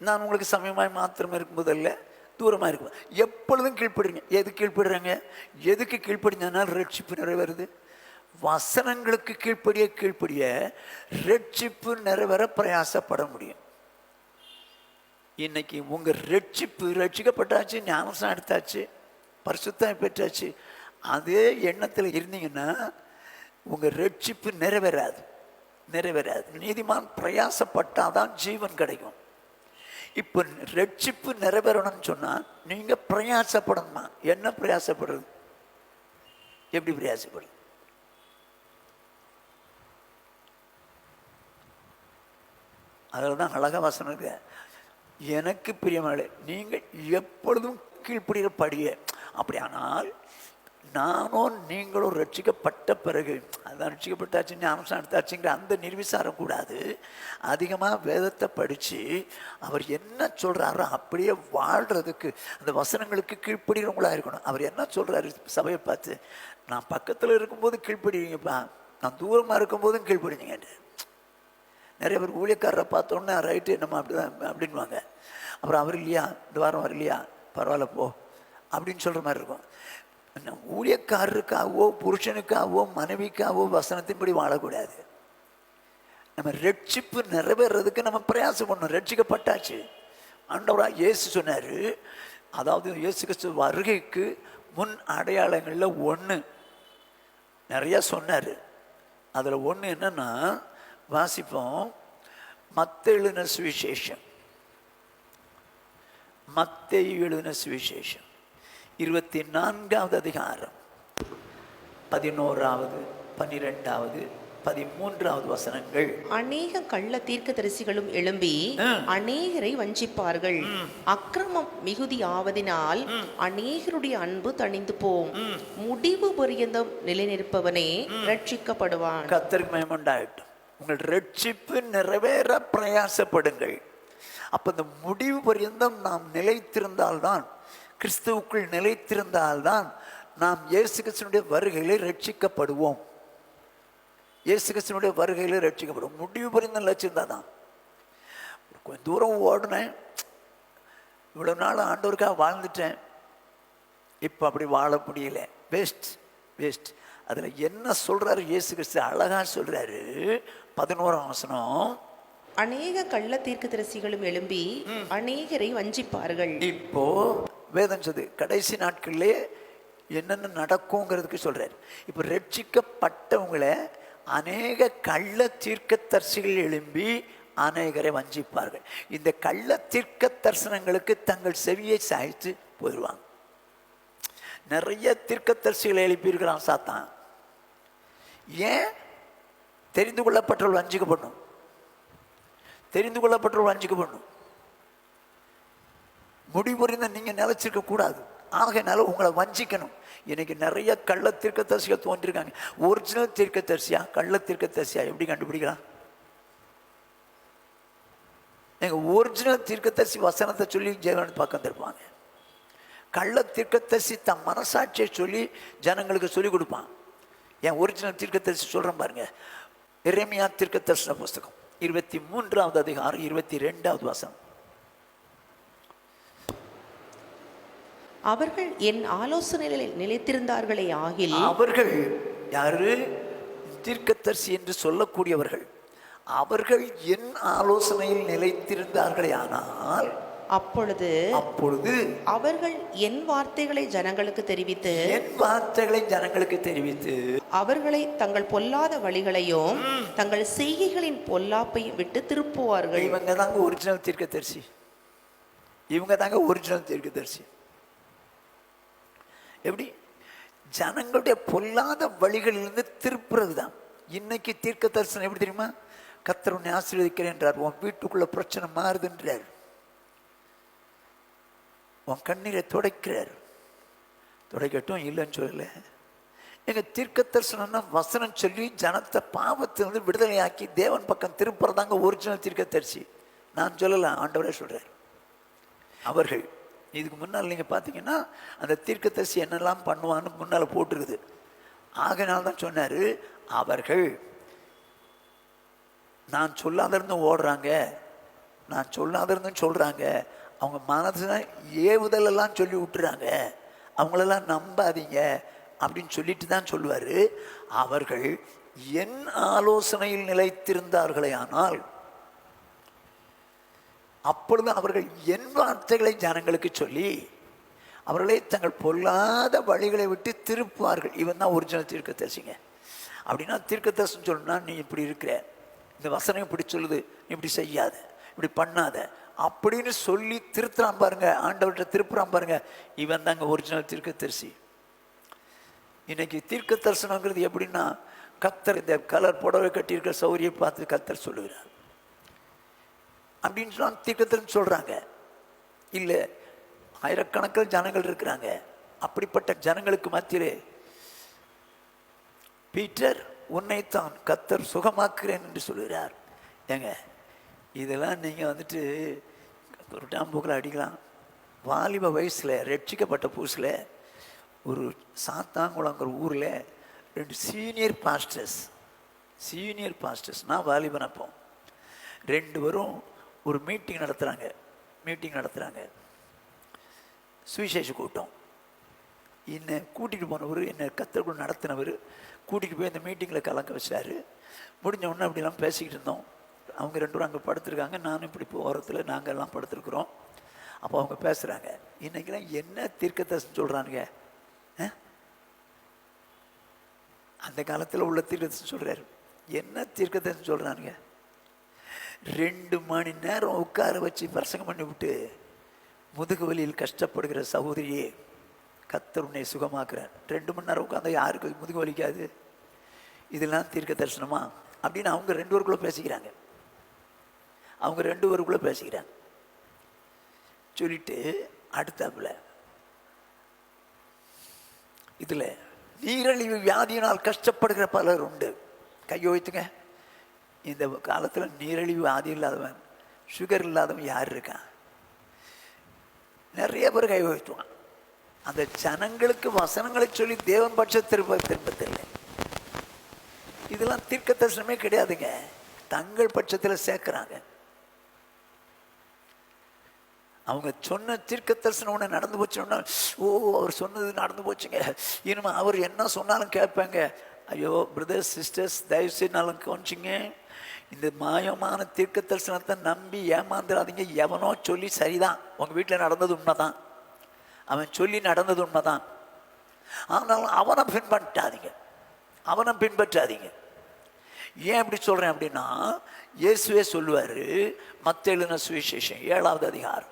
நான் உங்களுக்கு சமயமாய் மாத்திரம் இருக்கும்போதல்ல, தூரமாக இருக்கும், எப்பொழுதும் கீழ்ப்படுறீங்க. எது கீழ்ப்படுறாங்க? எதுக்கு கீழ்ப்படிஞ்சனால ரட்சிப்பு நிறைவேறுது? வசனங்களுக்கு கீழ்ப்படிய ரட்சிப்பு நிறைவேற பிரயாசப்பட முடியும். இன்னைக்கு உங்க ரட்சிக்கப்பட்டாச்சு, ஞானஸ்நானம் எடுத்தாச்சு, பரிசுத்தம் பெற்றாச்சு, அதே எண்ணத்தில் இருந்தீங்கன்னா உங்க ரட்சிப்பு நிறைவேறாது. நீதிமான் பிரயாசப்பட்டாதான் ஜீவன் கிடைக்கும். இப்போ ரட்சிப்பு நிறைவேறணும்னு சொன்னா நீங்க பிரயாசப்படணுமா? என்ன பிரயாசப்படுறது? எப்படி பிரயாசப்படுது? அதில் தான் அழகா வசனம் இருக்கு, எனக்கு பிரியமானே நீங்கள் எப்பொழுதும் கீழ்ப்படுகிற படியே. அப்படியானால் நானும் நீங்களும் ரட்சிக்கப்பட்ட பிறகு, அதான் ரட்சிக்கப்பட்டாச்சு, ஞானஸ்நானம் எடுத்தாச்சுங்கிற அந்த நிர்விசாரம் கூடாது. அதிகமாக வேதத்தை படித்து அவர் என்ன சொல்கிறாரோ அப்படியே வாழ்கிறதுக்கு, அந்த வசனங்களுக்கு கீழ்ப்படுகிறவங்களா இருக்கணும். அவர் என்ன சொல்கிறாரு சபையை பார்த்து? நான் பக்கத்தில் இருக்கும்போது கீழ்ப்படுவீங்கப்பா, நான் தூரமாக இருக்கும்போதும் கீழ்ப்படிஞ்சுங்க. நிறைய பேர் ஊழியக்காரரை பார்த்தோன்னே ரைட்டு நம்ம அப்படிதான் அப்படின்வாங்க. அப்புறம் அவர் இல்லையா, இந்த வாரம் வர இல்லையா, பரவாயில்ல போ அப்படின்னு சொல்கிற மாதிரி இருக்கும். ஊழியக்காரருக்காகவோ புருஷனுக்காகவோ மனைவிக்காகவோ வசனத்தின்படி வாழக்கூடாது. நம்ம ரட்சிப்பு நிறைவேறதுக்கு நம்ம பிரயாசம் பண்ணணும். ரட்சிக்கப்பட்டாச்சு. ஆண்டவராக இயேசு சொன்னார், அதாவது இயேசு கிறிஸ்து வருகைக்கு முன் அடையாளங்களில் ஒன்று நிறையா சொன்னார். அதில் ஒன்று என்னன்னா, வாசிப்போம். மத்தேயு எழுதின சுவிசேஷம், மத்தேயு எழுதின சுவிசேஷம் 24வது அதிகாரம் 11வது 12வது 13வது வசனங்கள். அநேக கள்ள தீர்க்கதரிசிகளும் எழும்பி அநேகரை வஞ்சிப்பார்கள். அக்கிரமம் மிகுதி ஆவதினால் அநேகருடைய அன்பு தணிந்து போம். முடிவு பரியந்தம் நிலைநிற்பவனே ரட்சிக்கப்படுவான். கர்த்தருக்கு மகிமை உண்டாகட்டும். உங்கள் ரட்சிப்பு நிறைவேற பிரயாசப்படுங்கள். அப்ப இந்த முடிவு பரியந்தம் நாம் நிலைத்திருந்தால்தான், கிறிஸ்துவுக்குள் நிலைத்திருந்தால்தான் நாம் இயேசு கிறிஸ்துவினுடைய வருகையிலே ரட்சிக்கப்படுவோம். இயேசு கிறிஸ்துவினுடைய வருகையிலே ரட்சிக்கப்படுவோம். முடிவு பரியந்தம் லட்சியம் தான். கொஞ்சம் தூரம் ஓடினேன், இவ்வளவு நாள் ஆண்டவருக்காக வாழ்ந்துட்டேன், இப்போ அப்படி வாழ முடியல, வேஸ்ட் வேஸ்ட். அதில் என்ன சொல்றாரு இயேசு கிறிஸ்து? அழகா சொல்றாரு. 11ஆம் வசனம். அநேக கள்ள தீர்க்கதரிசிகளும் எழும்பி அநேகரை வஞ்சிப்பார்கள். இப்போ வேதம் சொல்லுது கடைசி நாட்களிலே என்னென்ன நடக்குங்கிறதுக்கு சொல்றாரு. இப்போ ரட்சிக்கப்பட்டவங்களை அநேக கள்ள தீர்க்கதரிசிகள் எழும்பி அநேகரை வஞ்சிப்பார்கள். இந்த கள்ள தீர்க்க தரிசனங்களுக்கு தங்கள் செவியை சாய்த்து போயிடுவாங்க. நிறைய தீர்க்கதரிசிகளை எழுப்பியிருக்கிறான் சாத்தான். ஏன்? தெரிந்து கொள்ளப்பட்டவர்கள் வஞ்சிக்கப்படணும், தெரிந்து கொள்ளப்பட்டவர்கள் வஞ்சிக்கப்படணும். முடிவுறிந்த நீங்க நிலைச்சிருக்க கூடாது. ஆகையினால உங்களை வஞ்சிக்கணும். இன்னைக்கு நிறைய கள்ள தீர்க்கதரிசிகள் தோன்றிருக்காங்க. ஒரிஜினல் தீர்க்கதரிசியா கள்ள தீர்க்கதரிசியா எப்படி கண்டுபிடிக்கலாம்? எங்க ஒரிஜினல் தீர்க்கதரிசி வசனத்தை சொல்லி ஜெயவன் பக்கம் திருப்பாங்க. கள்ள தீர்க்கதரிசி தன் மனசாட்சியை சொல்லி ஜனங்களுக்கு சொல்லிக் கொடுப்பான். என் ஒரிஜினல் தீர்க்கதரிசி சொல்றேன் பாருங்க. எரேமியா தீர்க்கதரிசன புஸ்தகம் 23வது அதிகாரம் 22வது வசனம். அவர்கள் என் ஆலோசனைகளில் நிலைத்திருந்தார்களே ஆகில். அவர்கள் யாரு? தீர்க்கதரிசி என்று சொல்லக்கூடியவர்கள். அவர்கள் என் ஆலோசனையில் நிலைத்திருந்தார்களே ஆனால் அப்பொழுது அவர்கள் என் வார்த்தைகளை ஜனங்களுக்கு தெரிவித்து அவர்களை தங்கள் பொல்லாத வழிகளையும் தங்கள் செய்கைகளின் பொல்லாப்பையும் விட்டு திருப்புவார்கள். இவங்க தாங்க ஒரிஜினல் தீர்க்கதரிசி. இவங்க தாங்க ஒரிஜினல் தீர்க்கதரிசி. எப்படி? ஜனங்களுடைய பொல்லாத வழிகளிலிருந்து திருப்புறது தான். இன்னைக்கு தீர்க்க தரிசனம் எப்படி தெரியுமா? கர்த்தர் உன்னை ஆசீர்வதிக்கிறேன் என்றார், உன் வீட்டுக்குள்ள பிரச்சனை மாறுதுன்றார், உன் கண்ணீரை துடைக்கிறார். துடைக்கட்டும், இல்லைன்னு சொல்லல. எங்க தீர்க்க தரிசனம்னா வசனம் சொல்லி ஜனத்தை பாவத்திலிருந்து விடுதலையாக்கி தேவன் பக்கம் திருப்புறதாங்க ஒரிஜினல் தீர்க்க தரிசி. நான் சொல்லல, ஆண்டவரே சொல்றார். அவர்கள் இதுக்கு முன்னால் நீங்கள் பார்த்தீங்கன்னா அந்த தீர்க்கதரிசி என்னெல்லாம் பண்ணுவான்னு முன்னால் போட்டுருக்குது. ஆகையினால்தான் சொன்னார், அவர்கள் நான் சொல்லாத இருந்தும் ஓடுறாங்க, நான் சொல்லாத இருந்தும் சொல்கிறாங்க, அவங்க மனசு ஏவுதலெல்லாம் சொல்லி விட்டுறாங்க, அவங்களெல்லாம் நம்பாதீங்க அப்படின்னு சொல்லிட்டு தான் சொல்லுவார். அவர்கள் என் ஆலோசனையில் நிலைத்திருந்தார்களே ஆனால் அப்பொழுது அவர்கள் என் வார்த்தைகளை ஜனங்களுக்கு சொல்லி அவர்களை தங்கள் பொல்லாத வழிகளை விட்டு திருப்புவார்கள். இவன் தான் ஒரிஜினல் தீர்க்கதரிசிங்க. அப்படின்னா தீர்க்கதரிசனம் சொல்லணும்னா நீ இப்படி இருக்கிற, இந்த வசனம் இப்படி சொல்லுது, நீ இப்படி செய்யாத, இப்படி பண்ணாத அப்படின்னு சொல்லி திருத்துறான் பாருங்க, ஆண்டவர்கிட்ட திருப்புறான் பாருங்க, இவன் தாங்க ஒரிஜினல் தீர்க்கதரிசி. இன்னைக்கு தீர்க்க தரிசனங்கிறது எப்படின்னா, கர்த்தர் இந்த கலர் புடவை கட்டியிருக்கிற சௌரியை பார்த்து கர்த்தர் சொல்லுகிறார் அப்படின்னு சொல்லி தீர்க்கதரிசனம் சொல்றாங்க. இல்லை, ஆயிரக்கணக்கில் ஜனங்கள் இருக்கிறாங்க. அப்படிப்பட்ட ஜனங்களுக்கு மத்தியிலே பீட்டர் உன்னைத்தான் கர்த்தர் சுகமாக்குறேன் என்று சொல்கிறார். ஏங்க, இதெல்லாம் நீங்கள் வந்துட்டு ஒரு டாம்போக்கில் அடிக்கலாம். வாலிப வயசில் ரட்சிக்கப்பட்ட புதுசில் ஒரு சாத்தாங்குளங்கிற ஊரில் 2 சீனியர் பாஸ்டர்ஸ் சீனியர் பாஸ்டர்ஸ், நான் வாலிபன் அப்போ, 2 பேரும் ஒரு மீட்டிங் நடத்துகிறாங்க. சுவிசேஷ கூட்டம். என்னை கூட்டிகிட்டு போனவர், என்னை கத்தருக்குள் நடத்தினவர் கூட்டிகிட்டு போய் இந்த மீட்டிங்கில் கலக்க வச்சார். முடிஞ்ச உடனே அப்படிலாம் பேசிக்கிட்டு இருந்தோம். அவங்க 2 பேரும் அங்கே படுத்துருக்காங்க, நானும் இப்படி ஓரத்தில் நாங்கள் எல்லாம் படுத்துருக்குறோம். அப்போ அவங்க பேசுகிறாங்க, இன்றைக்கெல்லாம் என்ன தீர்க்கதரிசனம் சொல்கிறானுங்க, அந்த காலத்தில் உள்ள தீர்க்கதரிசனம் சொல்கிறாரு, என்ன தீர்க்கதரிசனம் சொல்கிறானுங்க. 2 மணி நேரம் உட்கார வச்சு பிரசங்கம் பண்ணி விட்டு, முதுகு வலியில் கஷ்டப்படுகிற சகோதரியே கர்த்தர் உன்னை சுகமாக்குறார். 2 மணி நேரம் உட்காந்து யாருக்கு முதுகு வலிக்காது? இதெல்லாம் தீர்க்க தரிசனமா அப்படின்னு அவங்க 2 பேருக்குள்ளே பேசிக்கிறாங்க. சொல்லிட்டு அடுத்தாப்புல இதில் நீரிழிவு வியாதியினால் கஷ்டப்படுகிற பலர் உண்டு. கையை வைத்துங்க. இந்த காலத்தில் நீரிழிவு வியாதி இல்லாதவன், சுகர் இல்லாதவன் யார் இருக்கான்? நிறைய பேர் கை வைத்துவான். அந்த ஜனங்களுக்கு வசனங்களை சொல்லி தேவன் பட்சத்தில் இதெல்லாம் தீர்க்க தரிசனமே கிடையாதுங்க, தங்கள் பட்சத்தில் சேர்க்கிறாங்க. அவங்க சொன்ன தீர்க்க தரிசனம் ஒன்று நடந்து போச்சுன்னா, ஓ அவர் சொன்னது நடந்து போச்சுங்க, இனிமே அவர் என்ன சொன்னாலும் கேட்பாங்க. ஐயோ பிரதர்ஸ் சிஸ்டர்ஸ், தயவுசெய்து நாளும் கொஞ்சிங்க, இந்த மாயமான தீர்க்க தரிசனத்தை நம்பி ஏமாந்துடாதீங்க. எவனோ சொல்லி சரிதான், உங்கள் வீட்டில் நடந்தது உண்மைதான், அவன் சொல்லி நடந்தது உண்மைதான், ஆனாலும் அவனை பின்பற்றாதீங்க. ஏன் அப்படி சொல்கிறேன் அப்படின்னா, இயேசுவே சொல்லுவார், மத்தேயு எழுதின சுவிசேஷம் 7வது அதிகாரம்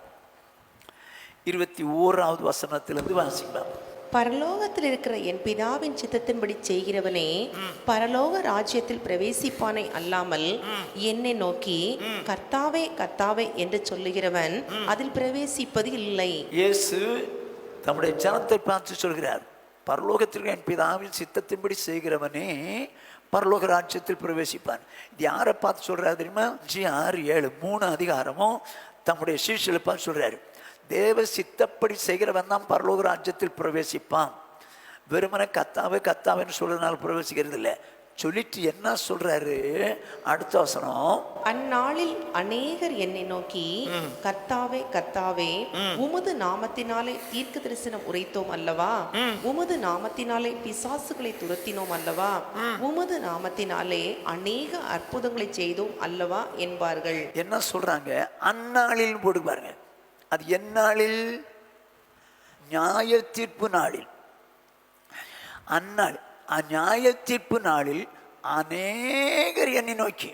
21வது வசனத்திலிருந்து வாசிக்கலாம். பரலோகத்தில் இருக்கிற என் பிதாவின் சித்தத்தின்படி செய்கிறவனே பரலோக ராஜ்யத்தில் பிரவேசிப்பானை அல்லாமல் என்னை நோக்கி கர்த்தாவே கர்த்தாவே என்று சொல்லுகிறவன் அதில் பிரவேசிப்பது இல்லை. இயேசு தம்முடைய ஜனத்தை பார்த்து சொல்கிறார், பரலோகத்தில் என் பிதாவின் சித்தத்தின்படி செய்கிறவனே பரலோக ராஜ்யத்தில் பிரவேசிப்பான். இது யாரை பார்த்து சொல்றாரு தெரியுமா? 5, 6, 7 3 அதிகாரமும் தம்முடைய சீஷர்களை பார்த்து சொல்றாரு, தேவ சித்தப்படி செய்கிறவன் தான் பரலோக ராஜ்யத்தில் பிரவேசிப்பான். வெறுமனை கத்தாவே கத்தாவேன்னு சொல்றதுனால பிரவேசிக்கிறது இல்லை. சொல்லிட்டு என்ன சொல்றாரு அடுத்த வசனம், அந்நாளில் அநேகர் என்னை நோக்கி கர்த்தாவே கர்த்தாவே உமது நாமத்தினாலே தீர்க்க தரிசனம் உரைத்தோம் அல்லவா, உமது நாமத்தினாலே பிசாசுகளை துரத்தினோம் அல்லவா, உமது நாமத்தினாலே அநேக அற்புதங்களை செய்தோம் அல்லவா என்பார்கள். என்ன சொல்றாங்க? அந்நாளில் போட்டு பாருங்க. அது எந்நாளில்? நியாய தீர்ப்பு நாளில். அந்நாள், நியாய தீர்ப்பு நாளில் அநேகர் என்னை நோக்கி,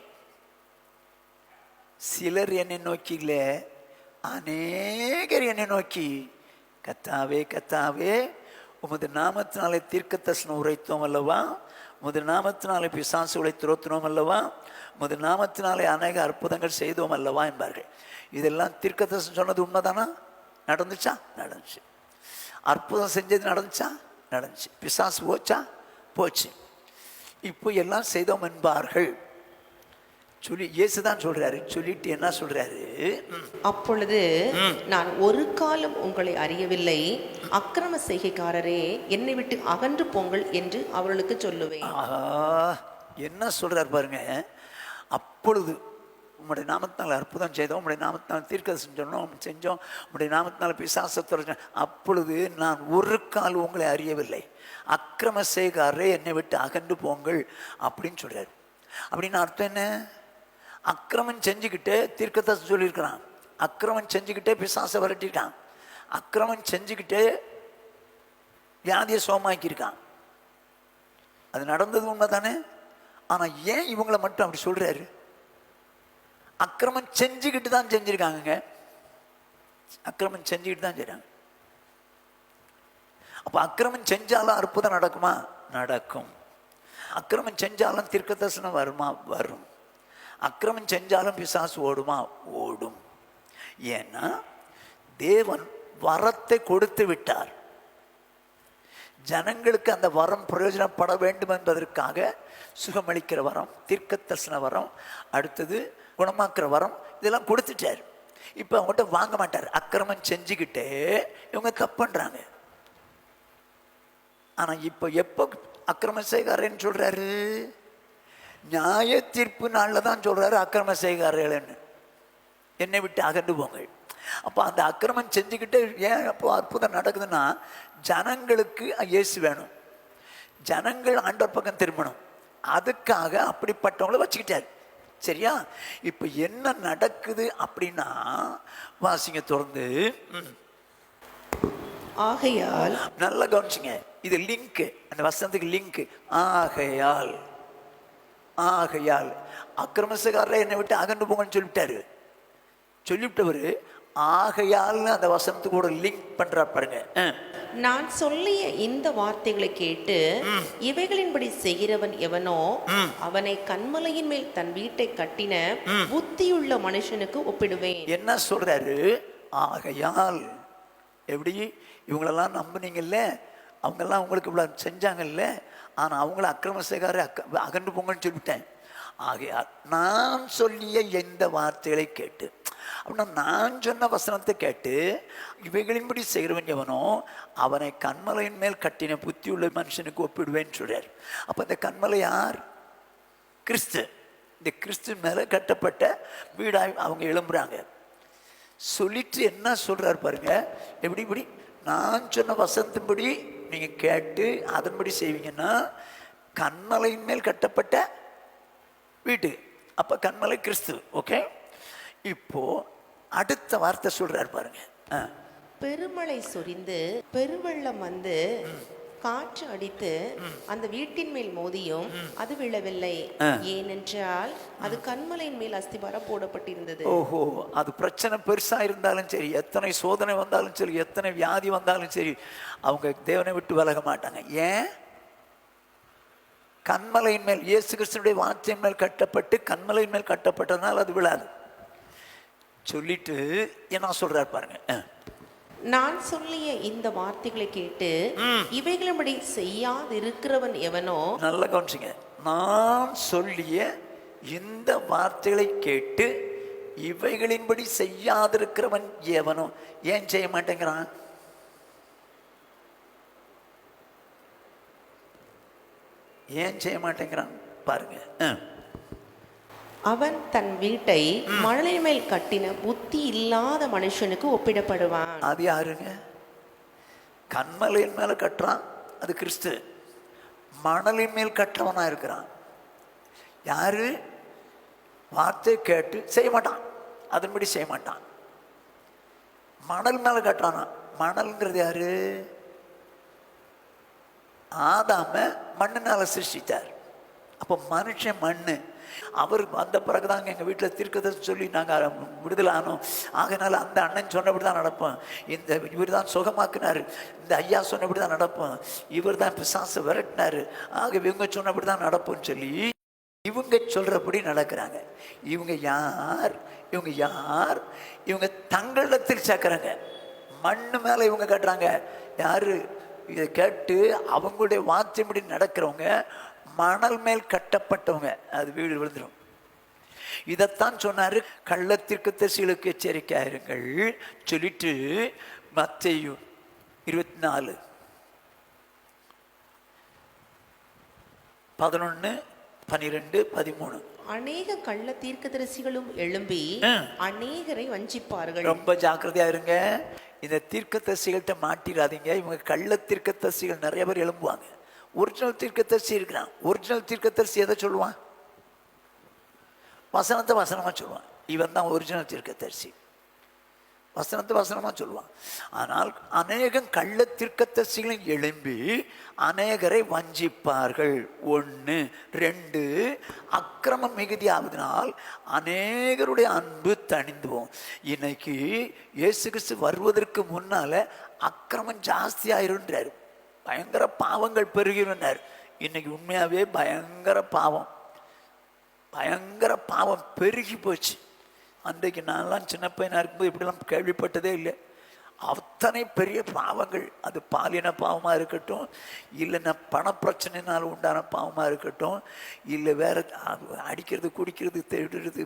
சிலர் என்னை நோக்கில, அநேகர் என்னை நோக்கி கர்த்தாவே கர்த்தாவே உமது நாமத்தினாலே தீர்க்க தரிசனம் உரைத்தோம் அல்லவா, உமது நாமத்தினாலே பிசாசுகளை துரத்தினோம் அல்லவா, உமது நாமத்தினாலே அநேக அற்புதங்கள் செய்தோம் அல்லவா என்பார்கள். இதெல்லாம் தீர்க்க தரிசனம் சொன்னது உண்மைதானா? நடந்துச்சா? நடந்துச்சு. அற்புதம் செஞ்சது நடந்துச்சா? நடந்துச்சு. பிசாசு போச்சு. இப்போ எல்லாம் செய்தோம் என்பார்கள் சொல்லி இயேசுதான் சொல்றாரு. சொல்லிட்டு என்ன சொல்றாரு? அப்பொழுது நான் ஒரு காலம் உங்களை அறியவில்லை, அக்கிரம செய்கைக்காரரே என்னை விட்டு அகன்று போங்கள் என்று அவர்களுக்கு சொல்லுவேன். என்ன சொல்றாரு பாருங்க. அப்பொழுது உம்முடைய நாமத்தினால் அற்புதம் செய்தோம், உம்முடைய நாமத்தினால் தீர்க்கதரிசனம் செஞ்சோம், உம்முடைய நாமத்தினால் பிசாசை துரத்தினோம், அப்பொழுது நான் ஒரு கால் உங்களை அறியவில்லை, அக்கிரம செய்காரே என்னை விட்டு அகன்று போங்கள் அப்படின்னு சொல்றாரு. அப்படின்னு அர்த்தம் என்ன? அக்கிரமம் செஞ்சுக்கிட்டே தீர்க்கதரிசனம் சொல்லியிருக்கிறான், அக்கிரமம் செஞ்சுக்கிட்டே பிசாசை விரட்டிருக்கான், அக்கிரமம் செஞ்சுக்கிட்டே வியாதியை சோமாக்கியிருக்கான். அது நடந்தது உண்மை தானே. ஆனால் ஏன் இவங்களை மட்டும் அப்படி சொல்றாரு? அக்கிரமம் செஞ்சுக்கிட்டு தான் செஞ்சிருக்காங்க, அக்கிரமம் செஞ்சுக்கிட்டு தான் செய்றாங்க. அப்ப அக்கிரமம் செஞ்சாலும் அற்புதம் நடக்குமா? நடக்கும். அக்கிரமம் செஞ்சாலும் தீர்க்க தரிசனம் வருமா? வரும். அக்கிரமம் செஞ்சாலும் பிசாசு ஓடுமா? ஓடும். ஏன்னா தேவன் வரத்தை கொடுத்து விட்டார். ஜனங்களுக்கு அந்த வரம் பிரயோஜனப்பட வேண்டும் என்பதற்காக சுகமளிக்கிற வரம், தீர்க்க தரிசன வரம், அடுத்தது குணமாக்குற வரம், இதெல்லாம் கொடுத்துட்டார். இப்போ அவங்ககிட்ட வாங்க மாட்டார். அக்கிரமம் செஞ்சுக்கிட்டே இவங்க தப்பு பண்றாங்க. ஆனா இப்போ எப்போ அக்கிரமம் செய்காரன்னு சொல்றாரு? நியாய தீர்ப்பு நாளில் தான் சொல்றாரு அக்கிரம செய்காரர்கள்னு, என்னை விட்டு அகன்று போங்கள். அப்போ அந்த அக்கிரமம் செஞ்சுக்கிட்டு ஏன் அப்போ அற்புதம் நடக்குதுன்னா, ஜனங்களுக்கு இயேசு வேணும், ஜனங்கள் ஆண்டவர் பக்கம் திரும்பணும், அதுக்காக அப்படிப்பட்டவங்கள வச்சுக்கிட்டாரு. சரியா? இப்போ என்ன நடக்குது அப்படின்னா, வாசிங்க தொடர்ந்து. ஆகையால், நல்லா கவனிச்சுங்க, இது லிங்க், அந்த வசனத்துக்கு லிங்க். ஆகையால், ஆகையால் அக்கிரமசக்காரரை என்னை விட்டு அகன்று போங்கன்னு சொல்லிவிட்டவர் ஆகையால் அந்த வசனத்துக்கு கூட லிங்க் பண்றார் பாருங்க. நான் சொல்லிய இந்த வார்த்தைகளை கேட்டு இவைகளின்படி செய்கிறவன் எவனோ அவனை கன்மலையின் மேல் தன் வீட்டை கட்டின புத்தியுள்ள மனுஷனுக்கு ஒப்பிடுவேன். என்ன சொல்றாரு? ஆகையால். எப்படி? இவங்களெல்லாம் நம்புனீங்கல்ல, அவங்கெல்லாம் உங்களுக்கு இவ்வளவு செஞ்சாங்கல்ல, ஆனா அவங்கள அக்கிரமசேகார அகன்று போங்கன்னு சொல்லிவிட்டேன். ஆகையால் நான் சொல்லிய எந்த வார்த்தைகளை கேட்டு, அப்படின்னா நான் சொன்ன வசனத்தை கேட்டு இவைகளின்படி செய்கிறவன் எவனோ அவனை கண்மலையின் மேல் கட்டின புத்தி உள்ள மனுஷனுக்கு ஒப்பிடுவேன்னு சொல்றார். அப்ப இந்த கண்மலை யார்? கிறிஸ்து. இந்த கிறிஸ்து மேல கட்டப்பட்ட வீடாய் அவங்க எழும்புறாங்க. சொல்லிட்டு என்ன சொல்றாரு பாருங்க. எப்படி? இப்படி நான் சொன்ன வசனத்தின்படி நீங்க கேட்டு அதன்படி செய்வீங்கன்னா கண்மலையின் மேல் கட்டப்பட்ட வீட்டு. அப்ப கண்மலை கிறிஸ்து. ஓகே, இப்போ அடுத்த வார்த்தை சொல்றாரு பாருங்க. பெருமழை சொரிந்து பெருவெள்ளம் வந்து காற்று அடித்து அந்த வீட்டின் மேல் மோதியும் அது விழவில்லை, ஏனென்றால் அது கண்மலையின் மேல் அஸ்திபாரம் போடப்பட்டிருந்தது. ஓஹோ, அது பிரச்சனை பெருசா இருந்தாலும் சரி, எத்தனை சோதனை வந்தாலும் சரி, எத்தனை வியாதி வந்தாலும் சரி, அவங்க தேவனை விட்டு விலக மாட்டாங்க. ஏன்? கண்மலையின் மேல், இயேசு கிறிஸ்துடைய வார்த்தையின் மேல் கட்டப்பட்டு கண்மலையின் மேல் கட்டப்பட்டதுனால அது விழாது. சொல்லிட்டு என்ன சொல்றாரு பாருங்க. நான் சொல்லிய இந்த வார்த்தைகளை கேட்டு இவைகளின்படி செய்யாதிருக்கிறவன் எவனோ. நல்லா கவனிச்சுங்க. நான் சொல்லிய இந்த வார்த்தைகளை கேட்டு இவைகளின்படி செய்யாதிருக்கிறவன் எவனோ. ஏன் செய்ய மாட்டேங்கிறான்? ஏன் செய்ய மாட்டேங்கிறான் பாருங்க. அவன் தன் வீட்டை மணலின் மேல் கட்டின புத்தி இல்லாத மனுஷனுக்கு ஒப்பிடப்படுவான். அது யாருங்க? கண்மலையின் மேல கட்டுறான், அது கிறிஸ்து. மணலின் மேல் கட்டுறவனா இருக்கிறான் யாரு? வார்த்தை கேட்டு செய்ய மாட்டான், அதன்படி செய்ய மாட்டான். மணல் மேல கட்டுறானா? மணல்ங்கிறது யாரு? ஆதாம மண்ணுனால சிருஷ்டித்தார். அப்போ மனுஷன் மண்ணு. அவர் வந்த பிறகுதாங்க எங்கள் வீட்டில் தீர்க்கதரிசி சொல்லி நாங்கள் விடுதலை ஆனோம். ஆகையினால அந்த அண்ணன் சொன்னபடி தான் நடப்போம், இந்த இவர் தான் சுகமாக்குனார், இந்த ஐயா சொன்னபடி தான் நடப்போம், இவர் தான் பிசாசை விரட்டினார், ஆக இவங்க சொன்னபடி தான் நடப்போம்னு சொல்லி இவங்க சொல்றபடி நடக்கிறாங்க. இவங்க யார்? இவங்க யார்? இவங்க தங்களிடத்தில் சேர்க்குறாங்க. மண்ணு மேலே இவங்க கட்டுறாங்க. யாரு? இதை கேட்டு அவங்களுடைய வார்த்தைப்படி நடக்கிறவங்க மணல் மேல் கட்டப்பட்டவங்க, அது வீடு விழுந்துடும். இதைத்தான் சொன்னாரு, கள்ளத்தீர்க்கதரிசிகளுக்கு எச்சரிக்கையாயிருங்கள் சொல்லிட்டு மத்தேயு 24 11 12 13. அநேக கள்ள தீர்க்கதரிசிகளும் எழும்பி அநேகரை வஞ்சிப்பார்கள். ரொம்ப ஜாக்கிரதையா இருங்க, இந்த தீர்க்கதரிசிகள்கிட்ட மாட்டிடாதீங்க. இவங்க கள்ள தீர்க்கதரிசிகள் நிறைய பேர் எழும்புவாங்க. ஒரிஜினல் தீர்க்கதரிசி இருக்கிறான். ஒரிஜினல் தீர்க்கதரிசி எதை சொல்லுவான்? வசனத்தை வசனமா சொல்லுவான். இவன் தான் ஒரிஜினல் தீர்க்கதரிசி, வசனத்தை வசனமா சொல்லுவான். ஆனால் அநேகம் கள்ள தீர்க்கதரிசிகளும் எழும்பி அநேகரை வஞ்சிப்பார்கள். 1 2 அக்கிரமம் மிகுதியாவதனால் அநேகருடைய அன்பு தணிந்து போகும். இன்னைக்கு இயேசு கிறிஸ்து வருவதற்கு முன்னால அக்கிரமம் ஜாஸ்தி ஆயிருன்றாரு, பயங்கர பாவங்கள் பெருகிறார். இன்னைக்கு உண்மையாவே பயங்கர பாவம், பயங்கர பாவம் பெருகி போச்சு. அன்றைக்கு நான்லாம் சின்ன பையனாக இருக்கும்போது இப்படிலாம் கேள்விப்பட்டதே இல்லை. அத்தனை பெரிய பாவங்கள், அது பாலின பாவமாக இருக்கட்டும், இல்லைன்னா பணப்பிரச்சனைனால உண்டான பாவமாக இருக்கட்டும், இல்லை வேற அடிக்கிறது, குடிக்கிறது, தேடுறது,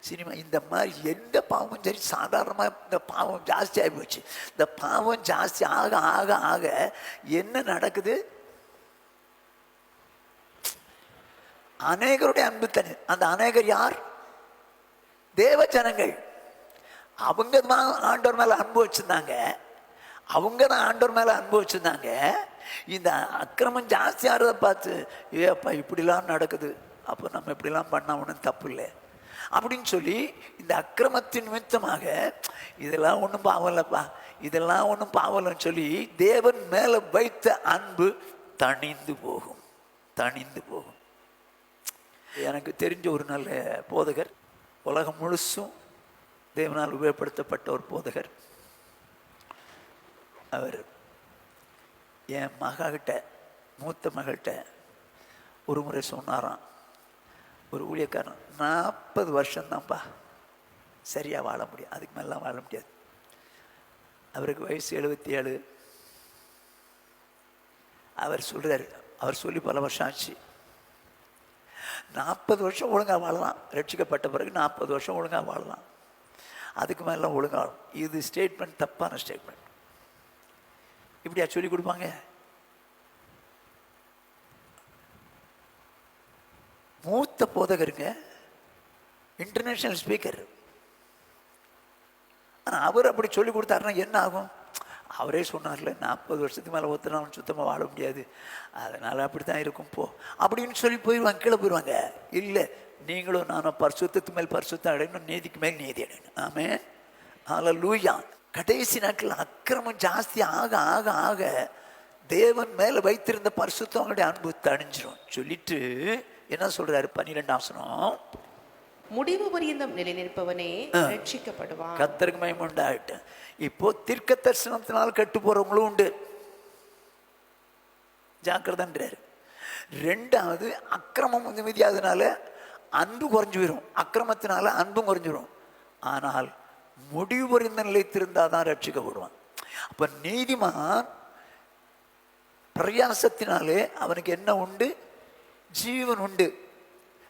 சினிமா, இந்த மாதிரி எந்த பாவமும் சரி, சாதாரணமாக இந்த பாவம் ஜாஸ்தி ஆகி போச்சு. இந்த பாவம் ஜாஸ்தி ஆக ஆக ஆக என்ன நடக்குது? அநேகருடைய அன்பு தனி. அந்த அநேகர் யார்? தேவ ஜனங்கள். அவங்க தான் ஆண்டவர் மேல அன்பு வச்சிருந்தாங்க. அவங்க தான் ஆண்டவர் மேல அன்பு வச்சிருந்தாங்க. இந்த அக்கிரமம் ஜாஸ்தியாகிறத பார்த்து, ஏப்பா இப்படிலாம் நடக்குது, அப்போ நம்ம இப்படிலாம் பண்ண ஒன்றும் தப்பு இல்லை அப்படின்னு சொல்லி, இந்த அக்கிரமத்தின் நிமித்தமாக இதெல்லாம் ஒன்றும் பாவலப்பா, இதெல்லாம் ஒன்றும் பாவலன்னு சொல்லி தேவன் மேல வைத்த அன்பு தணிந்து போகும், தணிந்து போகும். எனக்கு தெரிஞ்ச ஒரு நல்ல போதகர், உலகம் முழுசும் தேவனால் உபயோகப்படுத்தப்பட்ட ஒரு போதகர். அவர் என் மகிட்ட, மூத்த மகள்கிட்ட ஒரு முறை சொன்னாராம், ஒரு ஊழியக்காரன் 40 வருஷம்தான்ப்பா சரியாக வாழ முடியும், அதுக்கு மேலாம் வாழ முடியாது. அவருக்கு வயசு 77. அவர் சொல்கிறார், அவர் சொல்லி பல வருஷம் ஆச்சு, 40 வருஷம் ஒழுங்காக வாழலாம், ரட்சிக்கப்பட்ட பிறகு 40 வருஷம் ஒழுங்காக வாழலாம், அதுக்கு மேலாம் ஒழுங்காகும். இது ஸ்டேட்மெண்ட் தப்பான ஸ்டேட்மெண்ட். இப்படியா சொல்லி கொடுப்பாங்க? மூத்த போதகருங்க, இன்டர்நேஷனல் ஸ்பீக்கர். ஆனால் அவர் அப்படி சொல்லி கொடுத்தாருன்னா என்ன ஆகும்? அவரே சொன்னார்ல, 40 வருஷத்துக்கு மேலே ஒருத்தர் சுத்தமாக வாழ முடியாது, அதனால் அப்படி தான் இருக்கும் போ அப்படின்னு சொல்லி போயிடுவாங்க, கீழே போயிடுவாங்க. இல்லை, நீங்களும் நானும் பரிசுத்தத்துக்கு மேல் பரிசுத்தம் அடையணும், நீதிக்கு மேல் நீதி அடையணும். ஆமே, ஹல்லேலூயா. கடைசி நாட்கள் அக்கிரமம் ஜாஸ்தி ஆக ஆக ஆக தேவன் மேலே வைத்திருந்த பரிசுத்தம் அவங்களுடைய அன்பு தணிஞ்சிரும் சொல்லிட்டு என்ன சொல்றாரு? 12ஆம் வசனம், முடிவு பரியந்தம் நிலை நிற்பவனே ரட்சிக்கப்படுவான். கர்த்தருக்கு மகிமை உண்டாகட்டும். இப்போ தீர்க்க தரிசனத்தினால் கெட்டு போறவங்களும் உண்டு, ஜாக்கிரதைன்றாரு. 2வது, அக்கிரமம் மிதியாதனால அன்பு குறைஞ்சு போயிடும், அக்கிரமத்தினால அன்பும் குறைஞ்சிடும். ஆனால் முடிவு பரிந்த நிலைத்திருந்தாதான் ரட்சிக்கப்படுவான். அப்ப நீதிமான் பிரயாசத்தினாலே அவனுக்கு என்ன உண்டு? ஜீவன் உண்டு.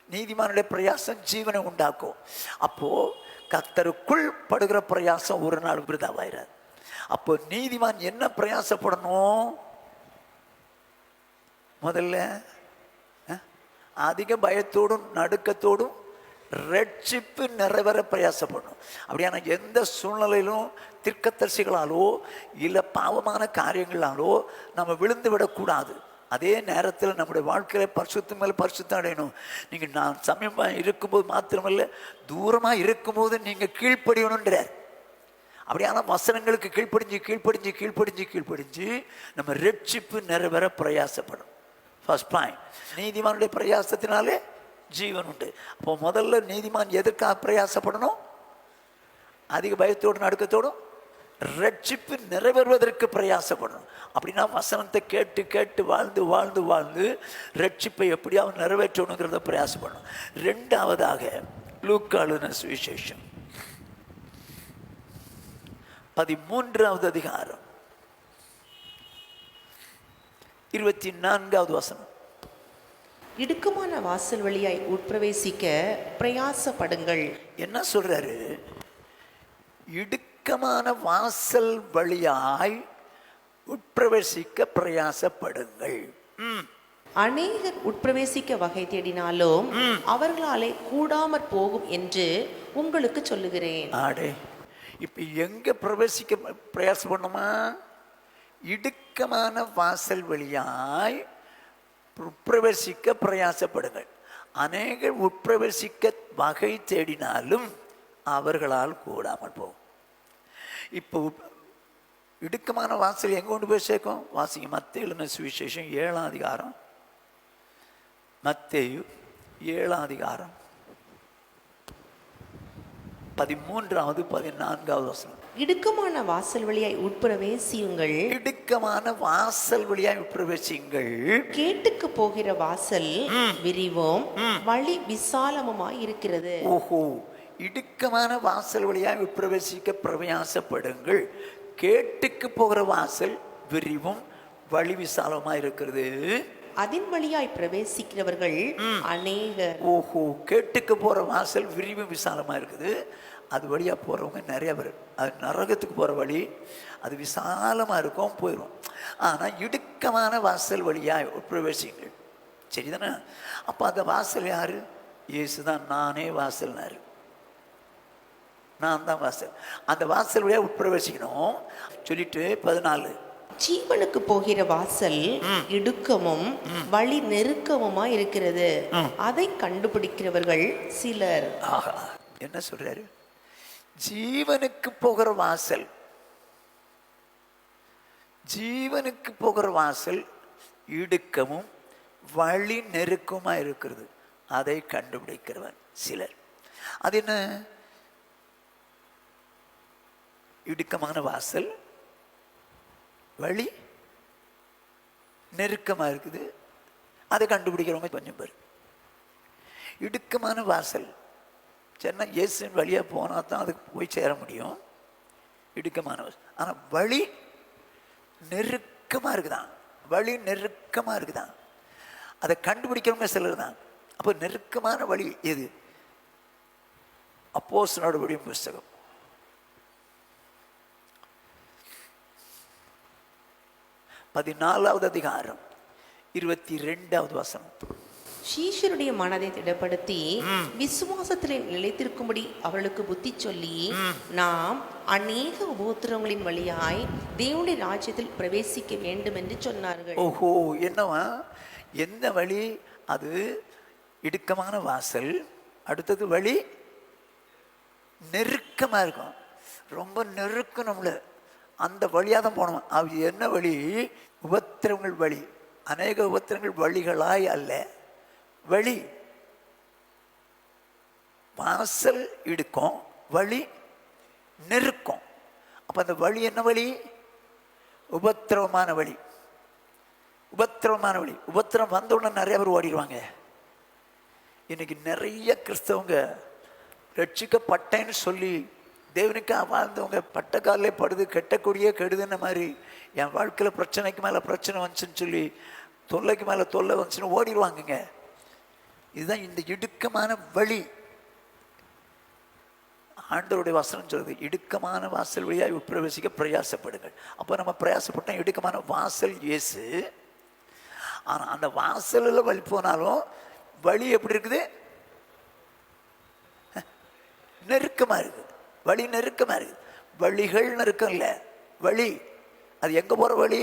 நீதிமானுடைய பிரயாசம் ஜீவனை உண்டாக்கும். அப்போ கர்த்தருக்குள் படுகிற பிரயாசம் ஒரு நாள் விருதாவாயிராது. அப்போ நீதிமான் என்ன பிரயாசப்படணும்? முதல்ல அதிக பயத்தோடும் நடுக்கத்தோடும் ரட்சிப்பு நிறைவேற பிரயாசப்படணும். அப்படியான எந்த சூழ்நிலையிலும் தீர்க்கதரிசிகளாலோ இல்லை பாவமான காரியங்களாலோ நம்ம விழுந்து விடக்கூடாது. அதே நேரத்தில் நம்முடைய வாழ்க்கையில பரிசுத்தம் மேலே பரிசுத்தம் அடையணும். நீங்கள் நான் சமயமாக இருக்கும்போது மாத்திரமல்ல, தூரமாக இருக்கும்போது நீங்கள் கீழ்ப்படியணுன்றார். அப்படியான வசனங்களுக்கு கீழ்ப்படிஞ்சு கீழ்ப்படிஞ்சு கீழ்ப்படிஞ்சு கீழ்ப்படிஞ்சு நம்ம ரட்சிப்பு நிறைவேற பிரயாசப்படும். ஃபர்ஸ்ட் பாயிண்ட், நீதிமானுடைய பிரயாசத்தினாலே ஜீவன் உண்டு. அப்போ முதல்ல நீதிமான் எதற்காக பிரயாசப்படணும்? அதிக பயத்தோடு நடுக்கத்தோடும் ரட்சிப்பு நிறைவேறுவதற்கு பிரயாசப்படணும். அப்படின்னா வசனத்தை கேட்டு கேட்டு வாழ்ந்து வாழ்ந்து வாழ்ந்து ரட்சிப்பை எப்படியாவது நிறைவேற்றணுங்கிறத பிரயாசப்படணும். 2வதாக லூக்கா எழுதின சுவிசேஷம் 13வது அதிகாரம் 24வது வசனம். இடுக்கமான வாசல் வழியாய் உட்பிரவேசிக்க பிரயாசப்படுங்கள். என்ன சொல்றாரு? இடுக்கமான வாசல் வழியாய் உட்பிரவேசிக்க பிரயாசப்படுங்கள். அநேகர் உட்பிரவேசிக்க வகை தேடினாலும் அவர்களாலே கூடாமற் போகும் என்று உங்களுக்கு சொல்லுகிறேன். ஆடே, இப்ப எங்க பிரவேசிக்க பிரயாசப்படணுமா? இடுக்கமான வாசல் வழியாய் உட்பிரவேசிக்க பிரயாசப்படுங்கள். அநேகர் உட்பிரவேசிக்க வகை தேடினாலும் அவர்களால் கூடாமல் போகும். இப்போ இடுக்கமான வாசல் எங்க கொண்டு போய் சேர்க்கும்? வாசிங்க மத்தேயு எழுதின சுவிசேஷம் 7ஆம் அதிகாரம். மத்தேயு 7ஆம் அதிகாரம் 13வது 14வது வசனம். இடுக்கமான வாசல் வழியாய் உட்பிரவேசியுங்கள். இடுக்கமான வாசல் வழியாய் உட்பிரவேசியுங்கள். கேட்டுக்கு போகிற வாசல் விரிவும் வழி விசாலமுமாய் இருக்கிறது. ஓஹோ, இடுக்கமான வாசல் வழியாய் உட்பிரவேசிக்க பிரயாசப்படுங்கள். கேட்டுக்கு போகிற வாசல் விரிவும் வழி விசாலமா இருக்கிறது. அதன் வழியாய் பிரவேசிக்கிறவர்கள் அநேகர். ஓஹோ, கேட்டுக்கு போற வாசல் விரிவும் விசாலமா இருக்குது. அது வழியா போறவங்க நிறைய பேர். அது நரகத்துக்கு போற வழி, அது விசாலமா இருக்கும், போயிடும். ஆனா இடுக்கமான வாசல் வழியாய் பிரவேசிங்கள். சரிதானே? அப்போ அந்த வாசல் யாரு? இயேசு தான். நானே வாசல்னாரு. நான் தான் வாசல். அந்த வாசல் வழியா உட்பிரவேசிக்கணும் சொல்லிட்டு 14, ஜீவனுக்கு போகிற வாசல் இடுக்கமும் வழி நெருக்கமுமா இருக்கிறது, அதை கண்டுபிடிக்கிறவர்கள் சிலர். ஆஹா, என்ன சொல்றாரு? ஜீவனுக்கு போகிற வாசல், ஜீவனுக்கு போகிற வாசல் இடுக்கமும் வழி நெருக்கமா இருக்கிறது, அதை கண்டுபிடிக்கிறவன் சிலர். அது என்ன? இடுக்கமான வாசல், வழி நெருக்கமா இருக்குது, அதை கண்டுபிடிக்கிறவங்க கொஞ்சம் பேர். இடுக்கமான வாசல் சொன்னா இயேசுவின் வழியா போனா தான் அதுக்கு போய் சேர முடியும். இடுக்கமான வாசல். ஆனா வழி நெருக்கமா இருக்குதான், வழி நெருக்கமா இருக்குதான், அதை கண்டுபிடிக்கிறவங்க சிலர் தான். அப்போ நெருக்கமான வழி எது? அப்போஸ்தலர் நடபடிகளின் புஸ்தகம் 14வது அதிகாரம் 22வது வசனம். சீஷருடைய மனதை திடப்படுத்தி விசுவாசத்திலே நிலைத்திருக்கும்படி அவர்களுக்கு புத்தி சொல்லி, நாம் அநேக உபத்திரவங்களின் வழியாய் தேவனுடைய ராஜ்யத்தில் பிரவேசிக்க வேண்டும் என்று சொன்னார்கள். ஓஹோ, என்னவா? எந்த வழி அது? இடுக்கமான வாசல். அடுத்தது வழி நெருக்கமா இருக்கும், ரொம்ப நெருக்கம். நம்மள அந்த வழியாக தான் போனோம். அது என்ன வழி? உபத்திரவங்கள் வழி. அநேக உபத்திரங்கள் வழிகளாய் அல்ல, வழி. வாசல் இடுக்கும், வழி நெருக்கம். அப்ப அந்த வழி என்ன வழி? உபத்திரவமான வழி. உபத்திரவமான வழி. உபத்திரம் வந்த உடனே நிறைய பேர் ஓடிடுவாங்க. இன்னைக்கு நிறைய கிறிஸ்தவங்க ரட்சிக்கப்பட்டேன்னு சொல்லி தேவனுக்காக வாழ்ந்தவங்க பட்டக்காலே படுது, கெட்டக்கூடிய கெடுதுன்ன மாதிரி, என் வாழ்க்கையில் பிரச்சனைக்கு மேலே பிரச்சனை வந்துச்சுன்னு சொல்லி, தொல்லைக்கு மேலே தொல்லை வந்துச்சுன்னு ஓடிடுவாங்கங்க. இதுதான் இந்த இடுக்கமான வழி. ஆண்டவருடைய வசனம் சொல்றது, இடுக்கமான வாசல் வழியாக உட்பிரவேசிக்க பிரயாசப்படுங்கள். அப்போ நம்ம பிரயாசப்பட்டோம். இடுக்கமான வாசல் இயேசு. ஆனால் அந்த வாசலில் வழி போனாலும் வழி எப்படி இருக்குது? நெருக்கமா இருக்குது. வழி நெருக்கமா இருக்குது. வழிகள் நெருக்கம் இல்லை, வழி. அது எங்க போற வழி?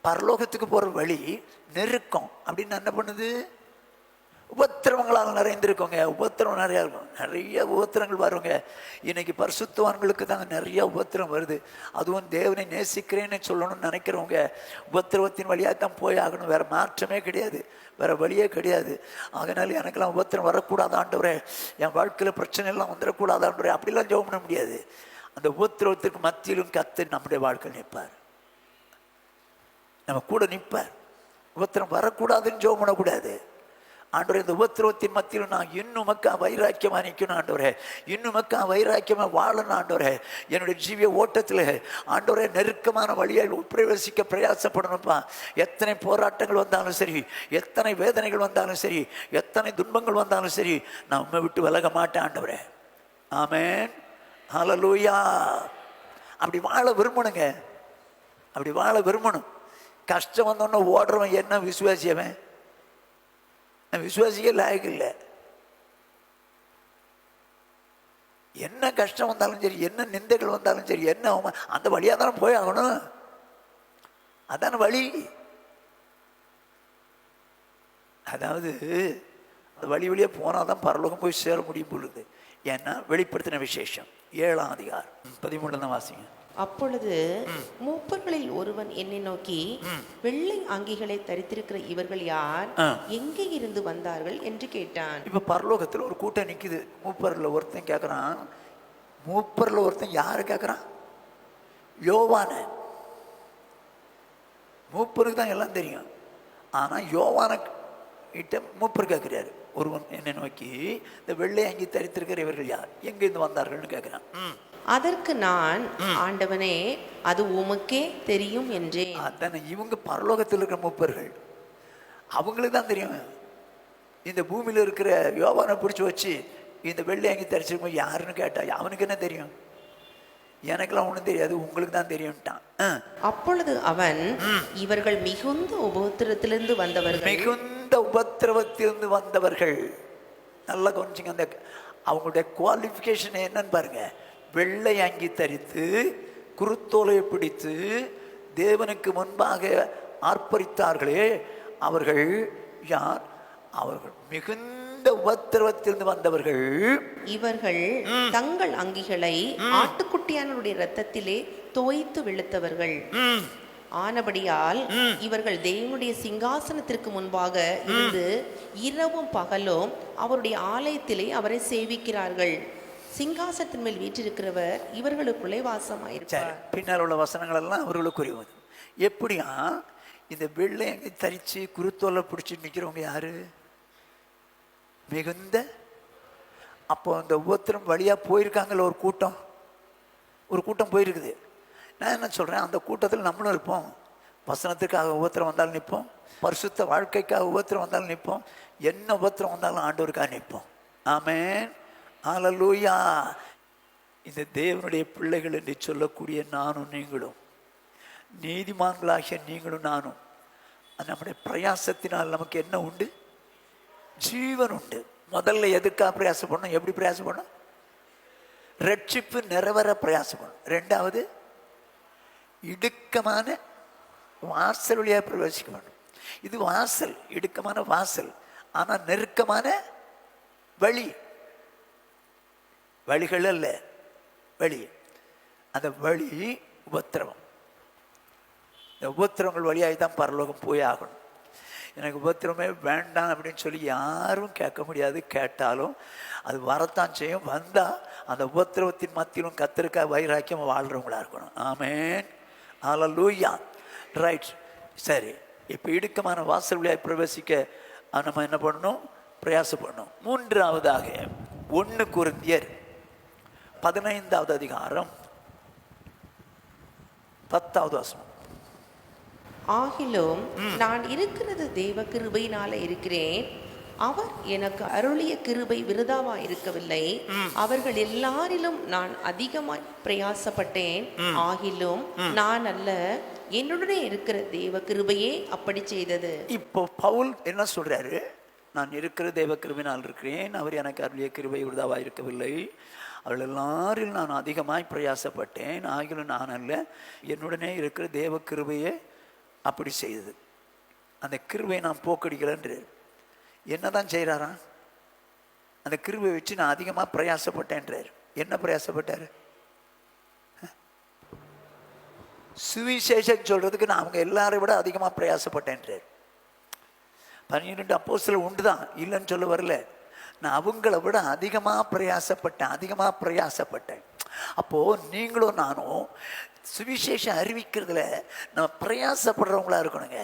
பரலோகத்துக்கு போற வழி நெருக்கம். அப்படின்னு என்ன பண்ணுது? உபத்திரவங்களால் நிறைந்திருக்கோங்க. உபத்திரம் நிறையா இருக்கும், நிறைய உபத்திரங்கள் வருங்க. இன்னைக்கு பரிசுத்தவான்களுக்கு தாங்க நிறைய உபத்திரம் வருது. அதுவும் தேவனை நேசிக்கிறேன்னு சொல்லணும்னு நினைக்கிறவங்க உபத்திரவத்தின் வழியாக தான் போய் ஆகணும். வேற மாற்றமே கிடையாது, வேற வழியே கிடையாது. அதனால எனக்கெல்லாம் உபத்திரம் வரக்கூடாது ஆண்டவரே, என் வாழ்க்கையில் பிரச்சனை எல்லாம் வந்துடக்கூடாது ஆண்டவரே, அப்படிலாம் ஜெபம் பண்ண முடியாது. அந்த உபத்திரவத்திற்கு மத்தியிலும் கர்த்தர் நம்முடைய வாழ்க்கை நிற்பார், நம்ம கூட நிற்பார். உபத்திரம் வரக்கூடாதுன்னு ஜெபம் பண்ணக்கூடாது. ஆண்டவரே, இந்த உபத்திரவத்தின் மத்தியில் நான் இன்னும் மக்கா வைராக்கியமாக நிற்கணும் ஆண்டவரே, இன்னும் மக்கா வைராக்கியமாக வாழணும் ஆண்டவரே. என்னுடைய ஜீவிய ஓட்டத்தில் ஆண்டவரே நெருக்கமான வழியால் உட்பிரவேசிக்க பிரயாசப்படணும்ப்பா. எத்தனை போராட்டங்கள் வந்தாலும் சரி, எத்தனை வேதனைகள் வந்தாலும் சரி, எத்தனை துன்பங்கள் வந்தாலும் சரி, நான் உண்மை விட்டு விலக மாட்டேன் ஆண்டவரே. ஆமென், ஹல்லேலூயா. அப்படி வாழ விரும்பணுங்க, அப்படி வாழ விரும்பணும். கஷ்டம் வந்தோன்னு ஓடுறவன் என்ன விசுவாசியவன்? விசுவாசிக்க லாயக்கு இல்லை. என்ன கஷ்டம் வந்தாலும் சரி, என்ன நிந்தைகள் வந்தாலும் சரி, என்ன அந்த வழியாக தானே போய் ஆகணும். அதான வழி. அதாவது அந்த வழி வழியாக போனால் தான் பரலோகம் போய் சேர முடியும் பொழுது. ஏன்னா வெளிப்படுத்தின விசேஷம் 7ஆம் அதிகாரம் 13 தான் வாசிங்க. அப்பொழுது மூப்பர்களில் ஒருவன் என்னை நோக்கி, வெள்ளை அங்கிகளை தரித்திருக்கிற இவர்கள் யார், எங்கே இருந்து வந்தார்கள் என்று கேட்டான். இப்ப பரலோகத்தில் ஒரு கூட்டம் நிக்குது. மூப்பர்ல ஒருத்தன் கேட்கறான். மூப்பர்ல ஒருத்தன் யாரு கேட்கறான்? யோவான. மூப்பருக்கு தான் எல்லாம் தெரியும். ஆனா யோவான கிட்ட மூப்பர் கேட்கிறாரு. ஒருவன் என்னை நோக்கி, இந்த வெள்ளை அங்கி தரித்திருக்கிற இவர்கள் யார், எங்க இருந்து வந்தார்கள்னு கேட்கிறான். அதற்கு நான், ஆண்டவனே, அது உமக்கே தெரியும் என்றேன். அதானே, இவங்க பரலோகத்தில் இருக்கிற மூப்பர்கள், அவங்களுக்கு தான் தெரியும். இந்த பூமியில இருக்கிற யோவானை பிடிச்சி வச்சு இந்த வெள்ளை அங்கி தரிச்சிருக்கோம் யாருன்னு கேட்டா அவனுக்கு என்ன தெரியும்? எனக்கெல்லாம் ஒன்றும் தெரியாது, உங்களுக்கு தான் தெரியும்ட்டான். அப்பொழுது அவன், இவர்கள் மிகுந்த உபத்திரத்திலிருந்து வந்தவர்கள். மிகுந்த உபத்திரவத்திலிருந்து வந்தவர்கள். நல்லா கொஞ்சம் அந்த அவங்களுடைய குவாலிஃபிகேஷன் என்னன்னு பாருங்க. வெள்ளை அங்கி தரித்து குருத்தோலை பிடித்து தேவனுக்கு முன்பாக ஆர்ப்பரித்தார்களே, அவர்கள் யார்? அவர்கள் மிகுந்த உபத்திரவத்திலிருந்து வந்தவர்கள். இவர்கள் தங்கள் அங்கிகளை ஆட்டுக்குட்டியானுடைய இரத்தத்திலே தோய்த்து வெளுத்தவர்கள் ஆனபடியால் இவர்கள் தேவனுடைய சிங்காசனத்திற்கு முன்பாக இருந்து இரவும் பகலும் அவருடைய ஆலயத்திலே அவரை சேவிக்கிறார்கள். சிங்காசனத்தின் மேல் வீற்றிருக்கிறவர் இவர்களுக்குள்ளே வாசமாயிருப்பார். பின்னால் உள்ள வசனங்கள் எல்லாம் அவர்களுக்கு உரியவது. எப்படியா இந்த வெள்ளை அங்கி தரிச்சு குருத்தோலை பிடிச்சி நிற்கிறவங்க யாரு? மிகுந்த, அப்போ அந்த உபத்திரம் வழியா போயிருக்காங்கல்ல, ஒரு கூட்டம் போயிருக்குது. நான் என்ன சொல்றேன், அந்த கூட்டத்தில் நம்மளும் இருப்போம். வசனத்துக்காக உபத்திரம் வந்தாலும் நிற்போம், பரிசுத்த வாழ்க்கைக்காக உபத்திரம் வந்தாலும் நிற்போம், என்ன உபத்திரம் வந்தாலும் ஆண்டவருக்காக நிற்போம். ஆமென், ஹல்லேலூயா. இந்த தேவனுடைய பிள்ளைகள் என்று சொல்லக்கூடிய நானும் நீங்களும், நீதிமான்களாகிய நீங்களும் நானும், நம்முடைய பிரயாசத்தினால் நமக்கு என்ன உண்டு? ஜீவன் உண்டு. முதல்ல எதுக்காக பிரயாசம் பண்ணணும்? எப்படி பிரயாசம் பண்ணணும்? ரட்சிப்பு நிறைவேற பிரயாசம் பண்ணணும். ரெண்டாவது, இடுக்கமான வாசல் வழியாக பிரவேசிக்க வேண்டும். இது வாசல், இடுக்கமான வாசல், ஆனால் நெருக்கமான வழிகள் அல்ல, வழி. அந்த வழி உபத்திரவம். இந்த உபத்திரவங்கள் வழியாகி தான் பரலோகம் போய் ஆகணும். எனக்கு உபத்திரமே வேண்டாம் அப்படின்னு சொல்லி யாரும் கேட்க முடியாது. கேட்டாலும் அது வரத்தான் செய்யும். வந்தால் அந்த உபத்திரவத்தின் மத்தியிலும் கர்த்தருக்காக வைராக்கியம் வாழ்கிறவங்களா இருக்கணும். ஆமென், ஹல்லேலூயா. ரைட், சரி. இப்போ இடுக்கமான வாசல் வழியாக பிரவேசிக்க நம்ம என்ன பண்ணணும்? பிரயாசம் பண்ணணும். மூன்றாவதாக 1 கொரிந்தியர் 15வது அதிகாரம் 10வது வசனம். ஆகிலும் நான் இருக்கிறது தேவ கிருபையினால இருக்கிறேன், அவர் எனக்கு அருளிய கிருபை விருதாவா இருக்கவில்லை. அவர்கள் எல்லாரிலும் நான் அதிகமாய் பிரயாசப்பட்டேன், ஆகிலும் நான் அல்ல, என்னுடனே இருக்கிற தேவ கிருபையே அப்படி செய்தது. இப்போ பவுல் என்ன சொல்றாரு? நான் இருக்கிற தேவ கிருபையினால் இருக்கிறேன், அவர் எனக்கு அருளிய கிருபை விருதாவா இருக்கவில்லை. அவர்கள் எல்லாரிலும் நான் அதிகமாய் பிரயாசப்பட்டேன், ஆகிலும் நான் அல்ல, என்னுடனே இருக்கிற தேவ கிருபையே அப்படி செய்தது. அந்த கிருபையை நான் போக்கடிக்கலன்று என்னதான் செய்கிறாரா? அந்த கிருபையை வச்சு நான் அதிகமாக பிரயாசப்பட்டேன்றார். என்ன பிரயாசப்பட்டார்? சுவிசேஷம் சொல்றதுக்கு நான் அவங்க எல்லாரை விட அதிகமாக பிரயாசப்பட்டேன்றார். 12 அப்போஸ்தலர் உண்டு தான், இல்லைன்னு சொல்ல வரல. நான் அவங்கள விட அதிகமாக பிரயாசப்பட்டேன். அப்போது நீங்களும் நானும் சுவிசேஷம் அறிவிக்கிறதுல நம்ம பிரயாசப்படுறவங்களா இருக்கணுங்க.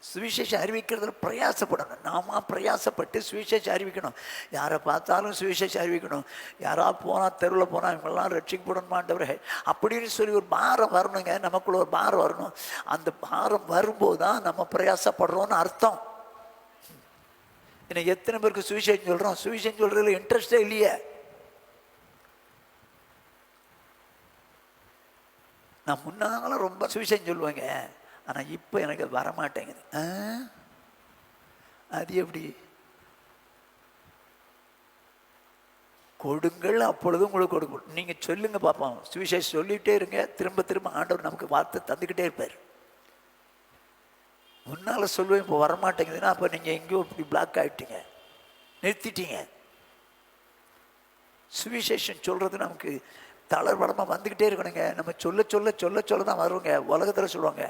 சுவிசேஷம் அறிவிக்கிறதுல பிரயாசப்படணும். நாம பிரயாசப்பட்டு சுவிசேஷம் அறிவிக்கணும். யாரை பார்த்தாலும் சுவிசேஷம் அறிவிக்கணும். யாராவது போனால், தெருவில் போனால் இவங்கெல்லாம் ரட்சிக்கப்படணுமாண்டவரே அப்படின்னு சொல்லி ஒரு பாரம் வரணுங்க. நமக்குள்ள ஒரு பாரம் வரணும். அந்த பாரம் வரும்போது தான் நம்ம பிரயாசப்படுறோம்னு அர்த்தம். இன்னைக்கு எத்தனை பேருக்கு சுவிசேஷம் சொல்கிறோம்? சுவிசேஷம் சொல்கிறதுல இன்ட்ரெஸ்டே இல்லையே. நான் முன்னாலும் ரொம்ப சுவிசேஷம் சொல்லுவேங்க, ஆனால் இப்போ எனக்கு வரமாட்டேங்குது. அது எப்படி? கொடுங்கள், அப்பொழுது உங்களுக்கு கொடுக்கும். நீங்கள் சொல்லுங்க பார்ப்போம். சுவிசேஷம் சொல்லிகிட்டே இருங்க, திரும்ப திரும்ப ஆண்டவர் நமக்கு வார்த்தை தந்துக்கிட்டே இருப்பார். முன்னால் சொல்லுவேன், இப்போ வரமாட்டேங்குதுன்னா அப்போ நீங்கள் எங்கேயோ இப்படி பிளாக் ஆகிட்டீங்க, நிறுத்திட்டீங்க. சுவிசேஷம் சொல்கிறது நமக்கு தளர்வடமாக வந்துக்கிட்டே இருக்கணுங்க. நம்ம சொல்ல சொல்ல சொல்ல சொல்ல தான் வருவோங்க. உலகத்தில் சொல்லுவாங்க,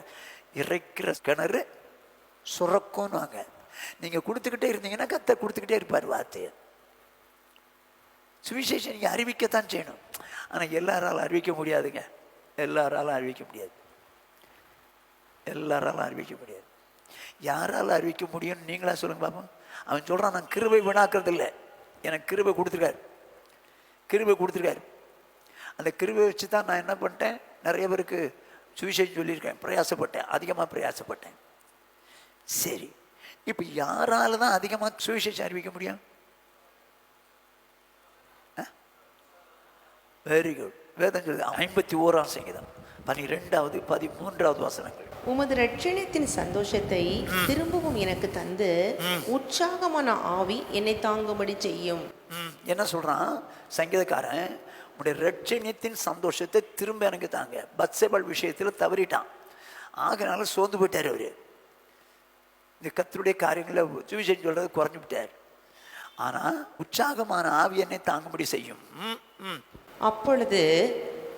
இறைக்கிற கிணறு சுரக்கும்னுவாங்க. நீங்கள் கொடுத்துக்கிட்டே இருந்தீங்கன்னா கர்த்தர் கொடுத்துக்கிட்டே இருப்பார் வார்த்தையை. சுவிசேஷம் நீங்கள் அறிவிக்கத்தான் செய்யணும். ஆனால் எல்லாராலும் அறிவிக்க முடியாதுங்க. எல்லாராலும் அறிவிக்க முடியாது. யாரால் அறிவிக்க முடியும்னு நீங்களா சொல்லுங்க பாப்போம். அவன் சொல்கிறான், நான் கிருபை வீணாக்குறது இல்லை, எனக்கு கிருபை கொடுத்துருக்காரு. அந்த கிருபை வச்சு தான் நான் என்ன பண்ணிட்டேன்? நிறைய பேருக்கு சுவிசேஷம் சொல்லியிருக்கேன், அதிகமாக பிரயாசப்பட்டேன். சரி, இப்போ யாரால தான் அதிகமாக சுவிசேஷம் அறிவிக்க முடியும்? வெரி குட், வேதம் சொல்லுது 51ஆம் சங்கீதம் 12வது 13வது வசனங்கள். உமது இரட்சணியத்தின் சந்தோஷத்தை திரும்பவும் எனக்கு தந்து உற்சாகமான ஆவி என்னை தாங்கும்படி செய்யும். என்ன சொல்றான் சங்கீதக்காரன்? உடைய இரட்சணியத்தின் சந்தோஷத்தை திரும்ப எனக்கு தாங்க. பத்சேபாள் விஷயத்தில் தவறிட்டான், ஆகினால சோர்ந்து போயிட்டார். அவரு இந்த கர்த்தருடைய காரியங்களை சுவிசேஷம் சொல்றது குறைஞ்சு விட்டார். ஆனா உற்சாகமான ஆவி என்னை தாங்கும்படி செய்யும். அப்பொழுது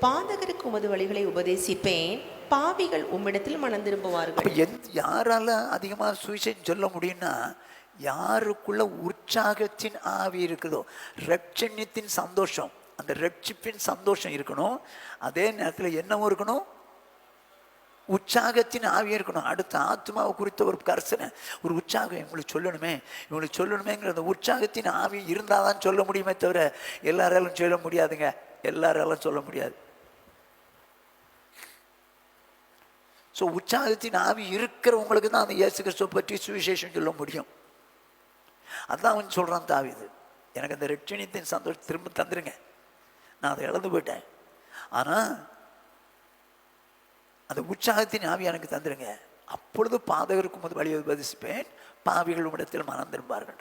பாதகருக்கு உமது வழிகளை உபதேசிப்பேன், பாவிகள் உம்மிடத்தில் மனம் திரும்புவார்கள். யாரால அதிகமா சுவிசேஷம் சொல்ல முடியும்னா யாருக்குள்ள உற்சாகத்தின் ஆவி இருக்குதோ, ரட்சண்யத்தின் சந்தோஷம், அந்த ரட்சிப்பின் சந்தோஷம் இருக்கணும். அதே நேரத்தில் என்னவும் இருக்கணும், உற்சாகத்தின் ஆவியாக இருக்கணும். அடுத்த ஆத்மாவை குறித்த ஒரு கர்சனை, ஒரு உற்சாகம் இவங்களுக்கு சொல்லணுமேங்கிற அந்த உற்சாகத்தின் ஆவி இருந்தால் தான் சொல்ல முடியுமே தவிர எல்லாராலும் சொல்ல முடியாதுங்க. எல்லாராலும் சொல்ல முடியாது. ஸோ உற்சாகத்தின் ஆவி இருக்கிறவங்களுக்கு தான் அந்த இயேசு கிறிஸ்துவை பற்றி சுவிசேஷம் சொல்ல முடியும். அதான் அவன் சொல்கிறான் தாவீது, எனக்கு அந்த ரட்சணியத்தின் சந்தோஷம் திரும்ப தந்துருங்க, நான் அதை இழந்து போயிட்டேன், ஆனால் அந்த உற்சாகத்தின் ஆவி எனக்கு தந்துருங்க, அப்பொழுது பாதகருக்கும் அது வழியை உபதேசிப்பேன், பாவிகள் இடத்தில் மனம் திரும்பார்கள்.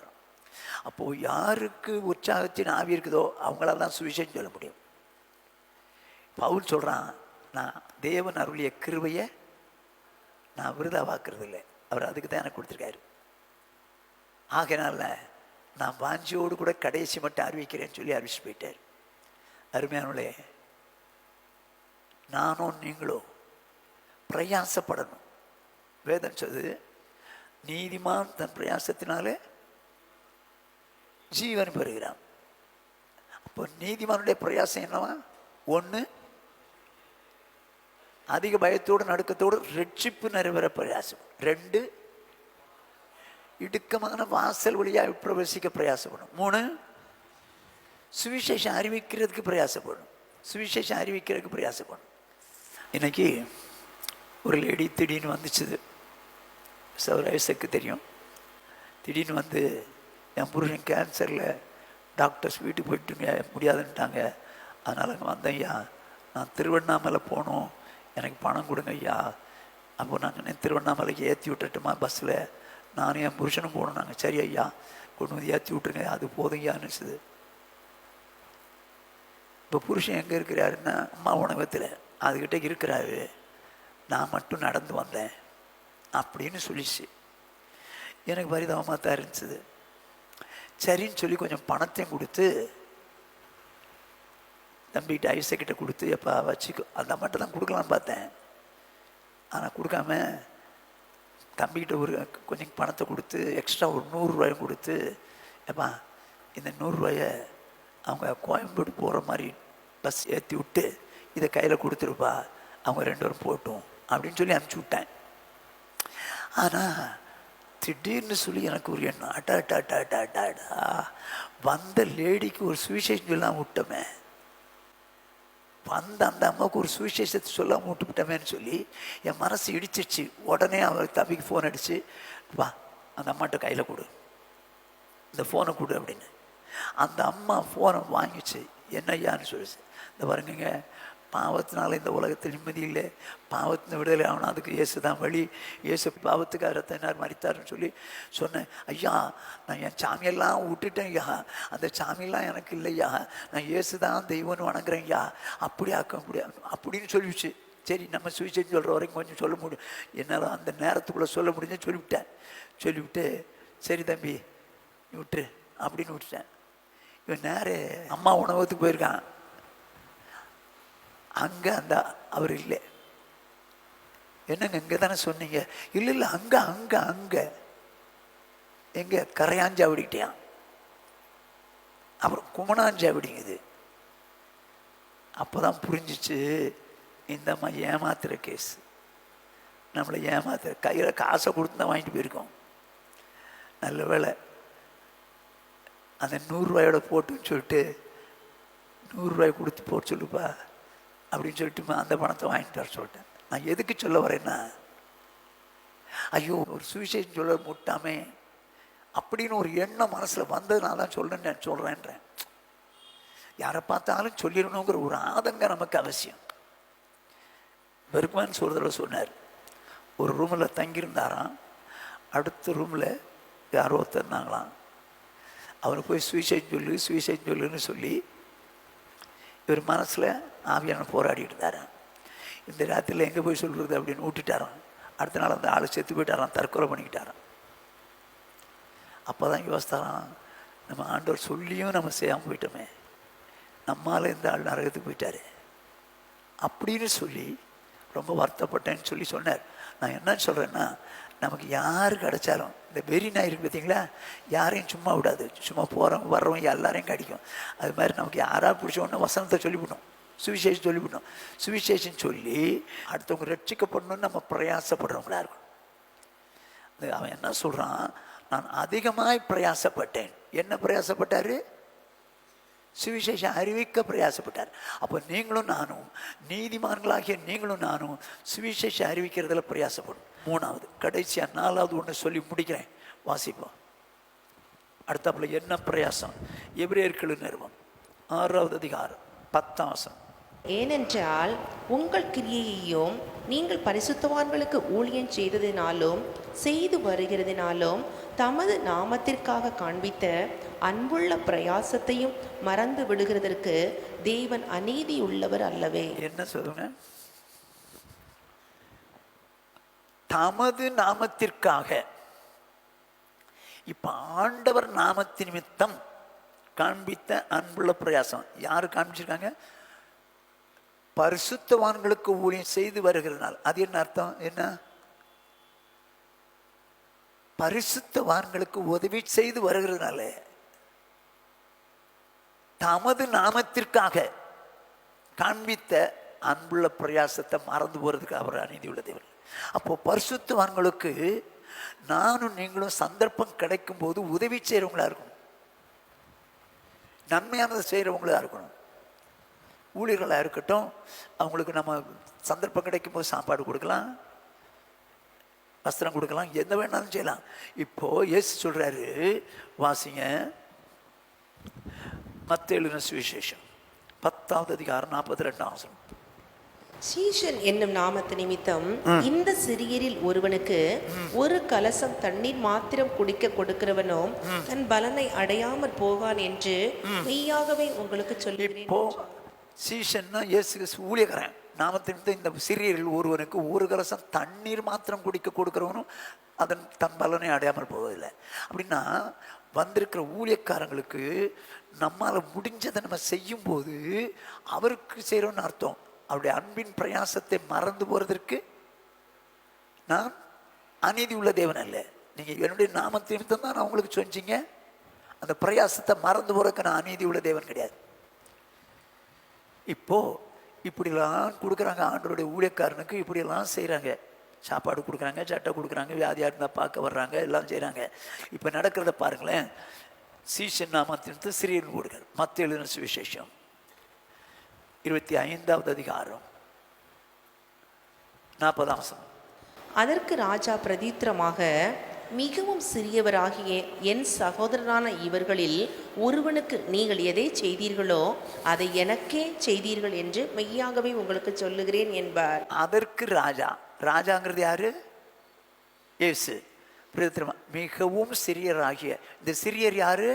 அப்போது யாருக்கு உற்சாகத்தின் ஆவி இருக்குதோ அவங்களால தான் சுவிசேஷம் சொல்ல முடியும். பவுல் சொல்கிறான், நான் தேவன் அருளிய கிருபையை நான் விருதாவாக்குறது இல்லை, அவர் அதுக்கு தான் எனக்கு கொடுத்துருக்காரு. ஆகையினால நான் வாஞ்சியோடு கூட கடைசி மட்டும் அறிவிக்கிறேன்னு சொல்லி அறிவிச்சு போயிட்டார். அருமையானே, நானும் நீங்களும் பிரயாசப்படணும். வேதம் சொல்லுது, நீதிமான் தன் பிரயாசத்தினாலே ஜீவன் பெறுகிறான். அப்போ நீதிமானுடைய பிரயாசம் என்னவா? ஒன்று, அதிக பயத்தோடு நடுக்கத்தோடு ரட்சிப்பு நிறைவேற பிரயாசம். 2, இடுக்கமான வாசல் வழியாக பிரவேசிக்க பிரயாசப்படும். 3, சுவிசேஷம் அறிவிக்கிறதுக்கு பிரயாசப்படும். இன்னைக்கு ஒரு லேடி திடீர்னு வந்துச்சுது, வயசுக்கு தெரியும். திடீர்னு வந்து, என் புருஷன் கேன்சரில் டாக்டர்ஸ் வீட்டுக்கு போயிட்டுங்க முடியாதுன்ட்டாங்க, அதனால் அங்கே வந்தேன் ஐயா, நான் திருவண்ணாமலை போகணும், எனக்கு பணம் கொடுங்க ஐயா. அப்போ நாங்கள் திருவண்ணாமலைக்கு ஏற்றி விட்டுட்டுமா பஸ்ஸில், நானும் என் புருஷனும் போகணும். நாங்கள் சரி ஐயா கொண்டு வந்து ஏற்றி விட்டுருங்க, அது போதும் ஐயா நினச்சிது. இப்போ புருஷன் எங்கே இருக்கிறாருன்னா அம்மா உணவகத்தில் அதுக்கிட்ட இருக்கிறாரு, நான் மட்டும் நடந்து வந்தேன் அப்படின்னு சொல்லிச்சு. எனக்கு பரிதாபமாக தான் இருந்துச்சு. சரின்னு சொல்லி கொஞ்சம் பணத்தையும் கொடுத்து தம்பிகிட்ட ஐசக்கிட்ட கொடுத்து, எப்போ வச்சுக்கோ, அந்த மட்டும் தான் கொடுக்கலான்னு பார்த்தேன். ஆனால் கொடுக்காம தம்பிக்கிட்ட ஒரு கொஞ்சம் பணத்தை கொடுத்து எக்ஸ்ட்ரா ஒரு 100 ரூபாயும் கொடுத்து, எப்பா இந்த 100 ரூபாயை அவங்க கோயம்பேடு போகிற மாதிரி பஸ் ஏற்றி விட்டு இதை கையில் கொடுத்துருப்பா, அவங்க 2 பேரும் போட்டோம் அப்படின்னு சொல்லி அனுப்பிச்சி விட்டேன். ஆனால் திடீர்னு சொல்லி எனக்கு ஒரு எண்ணம், அட்டாடா வந்த லேடிக்கு ஒரு சுவிசேஷம் சொல்லாமல் விட்டோமே, வந்த அந்த அம்மாவுக்கு ஒரு சுவிசேஷத்தை சொல்லாமல் விட்டுவிட்டோமேன்னு சொல்லி என் மனசு இடிச்சிச்சு. உடனே அவர் தம்பிக்கு ஃபோன் அடித்து, வா அந்த அம்மாட்ட கையில் கொடு, இந்த ஃபோனை கொடு அப்படின்னு. அந்த அம்மா ஃபோனை வாங்கிச்சு. என்ன ஐயான்னு சொல்லிச்சு, இந்த பாருங்க, பாவத்தினால இந்த உலகத்தில் நிம்மதி இல்லை, பாவத்தின் விடுதலை ஆகணும், அதுக்கு இயேசு தான் வழி, இயேசு பாவத்துக்காக ரத்தனார் மரித்தார்னு சொல்லி சொன்னேன். ஐயா நான் என் சாமியெல்லாம் விட்டுட்டேன் ஐயா, அந்த சாமியெல்லாம் எனக்கு இல்லையா, நான் இயேசு தான் தெய்வம்னு வணங்குறேன் ஐயா, அப்படி ஆக்க முடியாது அப்படின்னு சொல்லிவிச்சு. சரி நம்ம சுவிசேஷம் சொல்கிற வரைக்கும் கொஞ்சம் சொல்ல முடியும், என்னால் அந்த நேரத்துக்குள்ளே சொல்ல முடியும்னு சொல்லிவிட்டு சரி தம்பி நீ விட்டுரு அப்படின்னு விட்டுட்டேன். இவன் நேரம் அம்மா உணவகத்துக்கு போயிருக்கான். அங்கே அந்த அவர் இல்லை. என்னங்க இங்கே தானே சொன்னீங்க? இல்லை அங்கே எங்கே கரையாஞ்சாவிடிக்கிட்டேன், அப்புறம் குமணாஞ்சாவிடிங்குது. அப்போ தான் புரிஞ்சிச்சு, இந்த அம்மா ஏமாத்துகிற கேஸ், நம்மளை ஏமாத்துற, கையில் காசை கொடுத்து தான் வாங்கிட்டு போயிருக்கோம். நல்ல வேலை அந்த 100 ரூபாயோட போட்டுன்னு சொல்லிட்டு 100 ரூபாய் கொடுத்து போட்டு சொல்லுப்பா அப்படின்னு சொல்லிட்டு அந்த பணத்தை வாங்கிட்டு வர சொல்லிட்டேன். நான் எதுக்கு சொல்ல வரேன்னா, ஐயோ ஒரு சுவிசேஷம் சொல்ல முட்டாமே அப்படின்னு ஒரு எண்ணம் மனசில் வந்ததுனால தான் சொல்கிறேன்றேன். யாரை பார்த்தாலும் சொல்லிடணுங்கிற ஒரு ஆதங்கம் நமக்கு அவசியம். பெர்க்மேன் சொல்றதுல சொன்னார், ஒரு ரூமில் தங்கியிருந்தாராம். அடுத்த ரூமில் யாரோ ஒருத்தருந்தாங்களாம். அவரை போய் சுவிசேஷம் சொல்லுன்னு சொல்லி இவர் மனசில் ஆவியான போராடிட்டு இருந்தாரான். இந்த ராத்திரியில் எங்கே போய் சொல்கிறது அப்படின்னு விட்டுட்டாரான். அடுத்த நாள் அந்த ஆள் செத்து போயிட்டாரான், தற்கொலை பண்ணிக்கிட்டாரான். அப்போ தான் யோசித்தாரான், நம்ம ஆண்டவர் சொல்லியும் நம்ம செய்யாமல் போயிட்டோமே, நம்மால் இந்த ஆள் நரகத்துக்கு போயிட்டாரு அப்படின்னு சொல்லி ரொம்ப வருத்தப்பட்டேன்னு சொல்லி சொன்னார். நான் என்ன சொல்கிறேன்னா, நமக்கு யார் கிடைச்சாலும் இந்த வெறி நாய் இருக்கு பார்த்தீங்களா, யாரையும் சும்மா விடாது. சும்மா போகிறவங்க வர்றவங்க எல்லாரையும் கடிக்கும். அது மாதிரி நமக்கு யாராக பிடிச்சோன்னா வசனத்தை சொல்லிவிடணும், சுவிசேஷம் சொல்லிவிடணும். சுவிசேஷம் சொல்லி அடுத்தவங்க ரட்சிக்கப்படணும்னு நம்ம பிரயாசப்படுறவங்களா இருக்கும். அவன் என்ன சொல்கிறான், நான் அதிகமாய் பிரயாசப்பட்டேன். என்ன பிரயாசப்பட்டார்? சுவிசேஷம் அறிவிக்க பிரயாசப்பட்டார். அப்போ நீங்களும் நானும், நீதிமான்களாகிய நீங்களும் நானும் சுவிசேஷம் அறிவிக்கிறதுல பிரயாசப்படும். மூணாவது, கடைசியாக நாலாவது ஒன்று சொல்லி முடிக்கிறேன், வாசிப்போம். அடுத்தாப்புல என்ன பிரயாசம்? எபிரேயர்கள் நிறுவம் 6வது அதிகாரம் 10ஆம் வசனம். ஏனென்றால் உங்கள் கிரியையையும் நீங்கள் பரிசுத்தவான்களுக்கு ஊழியம் செய்ததினாலும் செய்து வருகிறதினாலும் தமது நாமத்திற்காக காண்பித்த அன்புள்ள பிரயாசத்தையும் மறந்து விடுகிறதற்கு தேவன் அநீதி உள்ளவர் அல்லவே. என்ன சொல்லுங்க? தமது நாமத்திற்காக. இப்ப ஆண்டவர் நாமத்தின் நிமித்தம் காண்பித்த அன்புள்ள பிரயாசம் யாரு காண்பிச்சிருக்காங்க? பரிசுத்தவான்களுக்கு ஊழியம் செய்து வருகிறதுனால். அது என்ன அர்த்தம்? என்ன? பரிசுத்தவான்களுக்கு உதவி செய்து வருகிறதுனால தமது நாமத்திற்காக காண்பித்த அன்புள்ள பிரயாசத்தை மறந்து போறதுக்கு அவர் அநீதி உள்ள தேவன். அப்போ பரிசுத்தவான்களுக்கு நானும் நீங்களும் சந்தர்ப்பம் கிடைக்கும் போது உதவி செய்யறவங்களா இருக்கணும், நன்மையானதை செய்யறவங்களா இருக்கணும். ஊழியர்களாக இருக்கட்டும், அவங்களுக்கு நம்ம சந்தர்ப்பம் கிடைக்கும் போது சாப்பாடு கொடுக்கலாம், வஸ்திரம் கொடுக்கலாம், எந்த வேணாலும் செய்யலாம். இப்போ இயேசு சொல்றாரு, வாசிங்க மத்தேயு சுவிசேஷம் 10வது அதிகாரம் 42ஆம் வசனம். சீஷன் என்னும் நாமத்து நிமித்தம் இந்த சிறியரில் ஒருவனுக்கு ஒரு கலசம் தண்ணீர் மாத்திரம் குடிக்க கொடுக்கிறவனோ தன் பலனை அடையாமற் போவான் என்று மெய்யாகவே உங்களுக்கு சொல்லுகிறேன். இப்போ சீஷன்னா இயேசு ஊழியக்காரன். நாமத்தின் இந்த சிறியரில் ஒருவனுக்கு ஒரு கலசம் தண்ணீர் மாத்திரம் குடிக்க கொடுக்கிறவனும் அதன் தன் பலனை அடையாமல் போவதில்லை. அப்படின்னா வந்திருக்கிற ஊழியக்காரங்களுக்கு நம்மால் முடிஞ்சதை நம்ம செய்யும் போது அவருக்கு செய்கிறோன்னு அர்த்தம். அவருடைய அன்பின் பிரயாசத்தை மறந்து போறதற்கு நான் அநீதி உள்ள தேவன் அல்ல. நீங்க என்னுடைய நாமத்தின் தான் நான் உங்களுக்கு சொன்னீங்க, அந்த பிரயாசத்தை மறந்து போறதுக்கு நான் அநீதி உள்ள தேவன் கிடையாது. இப்போ இப்படிலாம் கொடுக்குறாங்க ஆண்டவருடைய ஊழியக்காரனுக்கு, இப்படியெல்லாம் செய்கிறாங்க. சாப்பாடு கொடுக்குறாங்க, சட்டை கொடுக்குறாங்க, வியாதியாக இருந்தால் பார்க்க வர்றாங்க, எல்லாம் செய்கிறாங்க. இப்போ நடக்கிறத பாருங்களேன். சீஷன் நாமத்தின் சிறியன் கொடுக்குறார். மத்தேயு சுவிசேஷம் 25வது அதிகாரம் 40ஆம் வசனம். அதற்கு ராஜா பிரதித்திரமாக, மிகவும் சிறியவராகிய என் சகோதரரான இவர்களில் ஒருவனுக்கு நீங்கள் எதை செய்தீர்களோ அதை எனக்கே செய்தீர்கள் என்று மெய்யாகவே உங்களுக்கு சொல்லுகிறேன் என்பார். அதற்கு ராஜா, ராஜாங்கிறது யாரு? இயேசு. பிரதித்திரமா, மிகவும் சிறியராகிய. இந்த சிறியர் யாரு?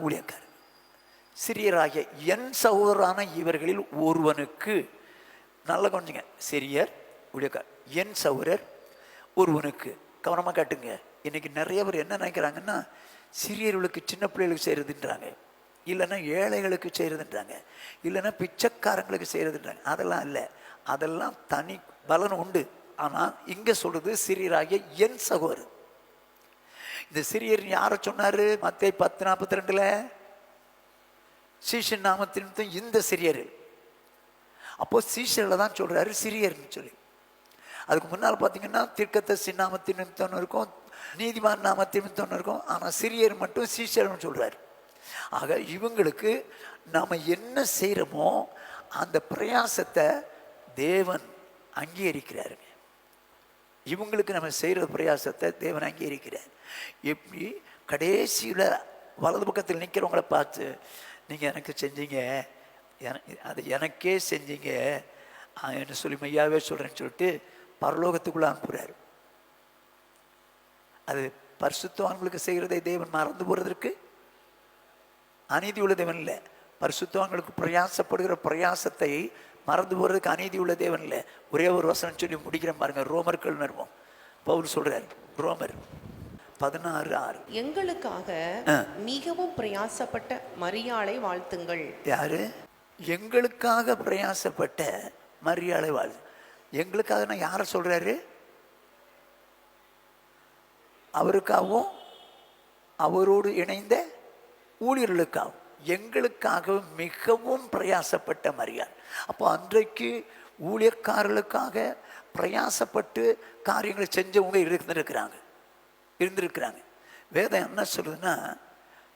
ஊழியக்காரர். சிறியராகிய என் சகோதரரான இவர்களில் ஒருவனுக்கு, நல்ல கொஞ்சங்க, சிறியர் ஊழியக்கார், என் சகோதரர் ஒருவனுக்கு. கவனமாக காட்டுங்க. இன்னைக்கு நிறைய பேர் என்ன நினைக்கிறாங்கன்னா, சிறியர்களுக்கு சின்ன பிள்ளைகளுக்கு செய்யறதுன்றாங்க, இல்லைன்னா ஏழைகளுக்கு செய்யறதுன்றாங்க, இல்லைன்னா பிச்சைக்காரங்களுக்கு செய்யறதுன்றாங்க. அதெல்லாம் இல்லை, அதெல்லாம் தனி பலன் உண்டு. ஆனால் இங்கே சொல்றது சிறியராகிய என் சகோதரர். இந்த சிறியர் யாரை சொன்னாரு? மத்தேயு 10:42 சீஷன் நாமத்தின் இந்த சிறியர். அப்போ சீஷர்களை தான் சொல்றாரு சிறியர்னு சொல்லி. அதுக்கு முன்னால் பார்த்தீங்கன்னா தீர்க்கதரிசி நாமத்தின் நிமித்தம் இருக்கும், நீதிமான் நாமத்தின் நிமித்தம் இருக்கும். ஆனால் சிறியர் மட்டும் சீஷர்னு சொல்றாரு. ஆக இவங்களுக்கு நாம் என்ன செய்கிறோமோ அந்த பிரயாசத்தை தேவன் அங்கீகரிக்கிறாருங்க. இவங்களுக்கு நம்ம செய்கிற பிரயாசத்தை தேவன் அங்கீகரிக்கிறார். எப்படி? கடைசியில் வலது பக்கத்தில் நிற்கிறவங்கள பார்த்து நீங்கள் எனக்கு செஞ்சீங்க, அது எனக்கே செஞ்சீங்க என்று சொல்லி மெய்யாவே சொல்கிறேன்னு சொல்லிட்டு பரலோகத்துக்குள்ளே அனுப்புகிறார். அது பரிசுத்தவான்களுக்கு செய்கிறதை தேவன் மறந்து போகிறதற்கு அநீதி உள்ள தேவன் இல்லை. பரிசுத்தவான்களுக்கு பிரயாசப்படுகிற பிரயாசத்தை மறந்து போகிறதுக்கு அநீதி உள்ள தேவன் இல்லை. ஒரே ஒரு வசனம் சொல்லி முடிக்கிற பாருங்க. ரோமர்கள் நிறுவம் பவுல் சொல்றார், ரோமர் 16:6, எங்களுக்காக மிகவும் பிரயாசப்பட்ட மரியாளை வாழ்த்துங்கள். யாரு? எங்களுக்காக பிரயாசப்பட்ட மரியாளை வாழ். எங்களுக்காக நான் யாரை சொல்றாரு? அவருக்காகவும் அவரோடு இணைந்த ஊழியர்களுக்காகவும் எங்களுக்காக மிகவும் பிரயாசப்பட்ட மரியாள். அப்போ அன்றைக்கு ஊழியக்காரர்களுக்காக பிரயாசப்பட்டு காரியங்களை செஞ்சவங்க இருந்திருக்கிறாங்க. வேதம் என்ன சொல்லுதுன்னா,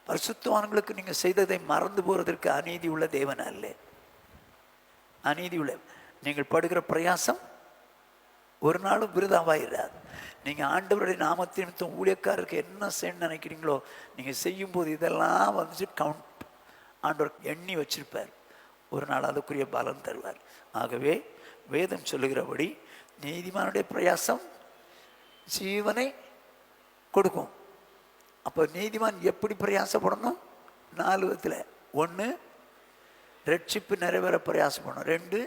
பரிசுத்தவான்களுக்கு நீங்கள் செய்ததை மறந்து போகிறதற்கு அநீதி உள்ள தேவன் அல்ல. அநீதி உள்ள நீங்கள் படுகிற பிரயாசம் ஒரு நாளும் விருதாவாயிராது. நீங்கள் ஆண்டவருடைய நாமத்தின் நிமித்தம் ஊழியக்காரருக்கு என்ன செய்யணும்னு நினைக்கிறீங்களோ நீங்கள் செய்யும்போது இதெல்லாம் வந்துட்டு கவுண்ட் ஆண்டவர் எண்ணி வச்சிருப்பார். ஒரு நாள் அதுக்குரிய பலன் தருவார். ஆகவே வேதம் சொல்லுகிறபடி நீதிமானுடைய பிரயாசம் ஜீவனை கொடுக்கும். அப்போ நீதிமான் எப்படி பிரயாசப்படணும்? 4 விதத்தில். 1, ரட்சிப்பு நிறைவேற பிரயாசப்படணும். 2,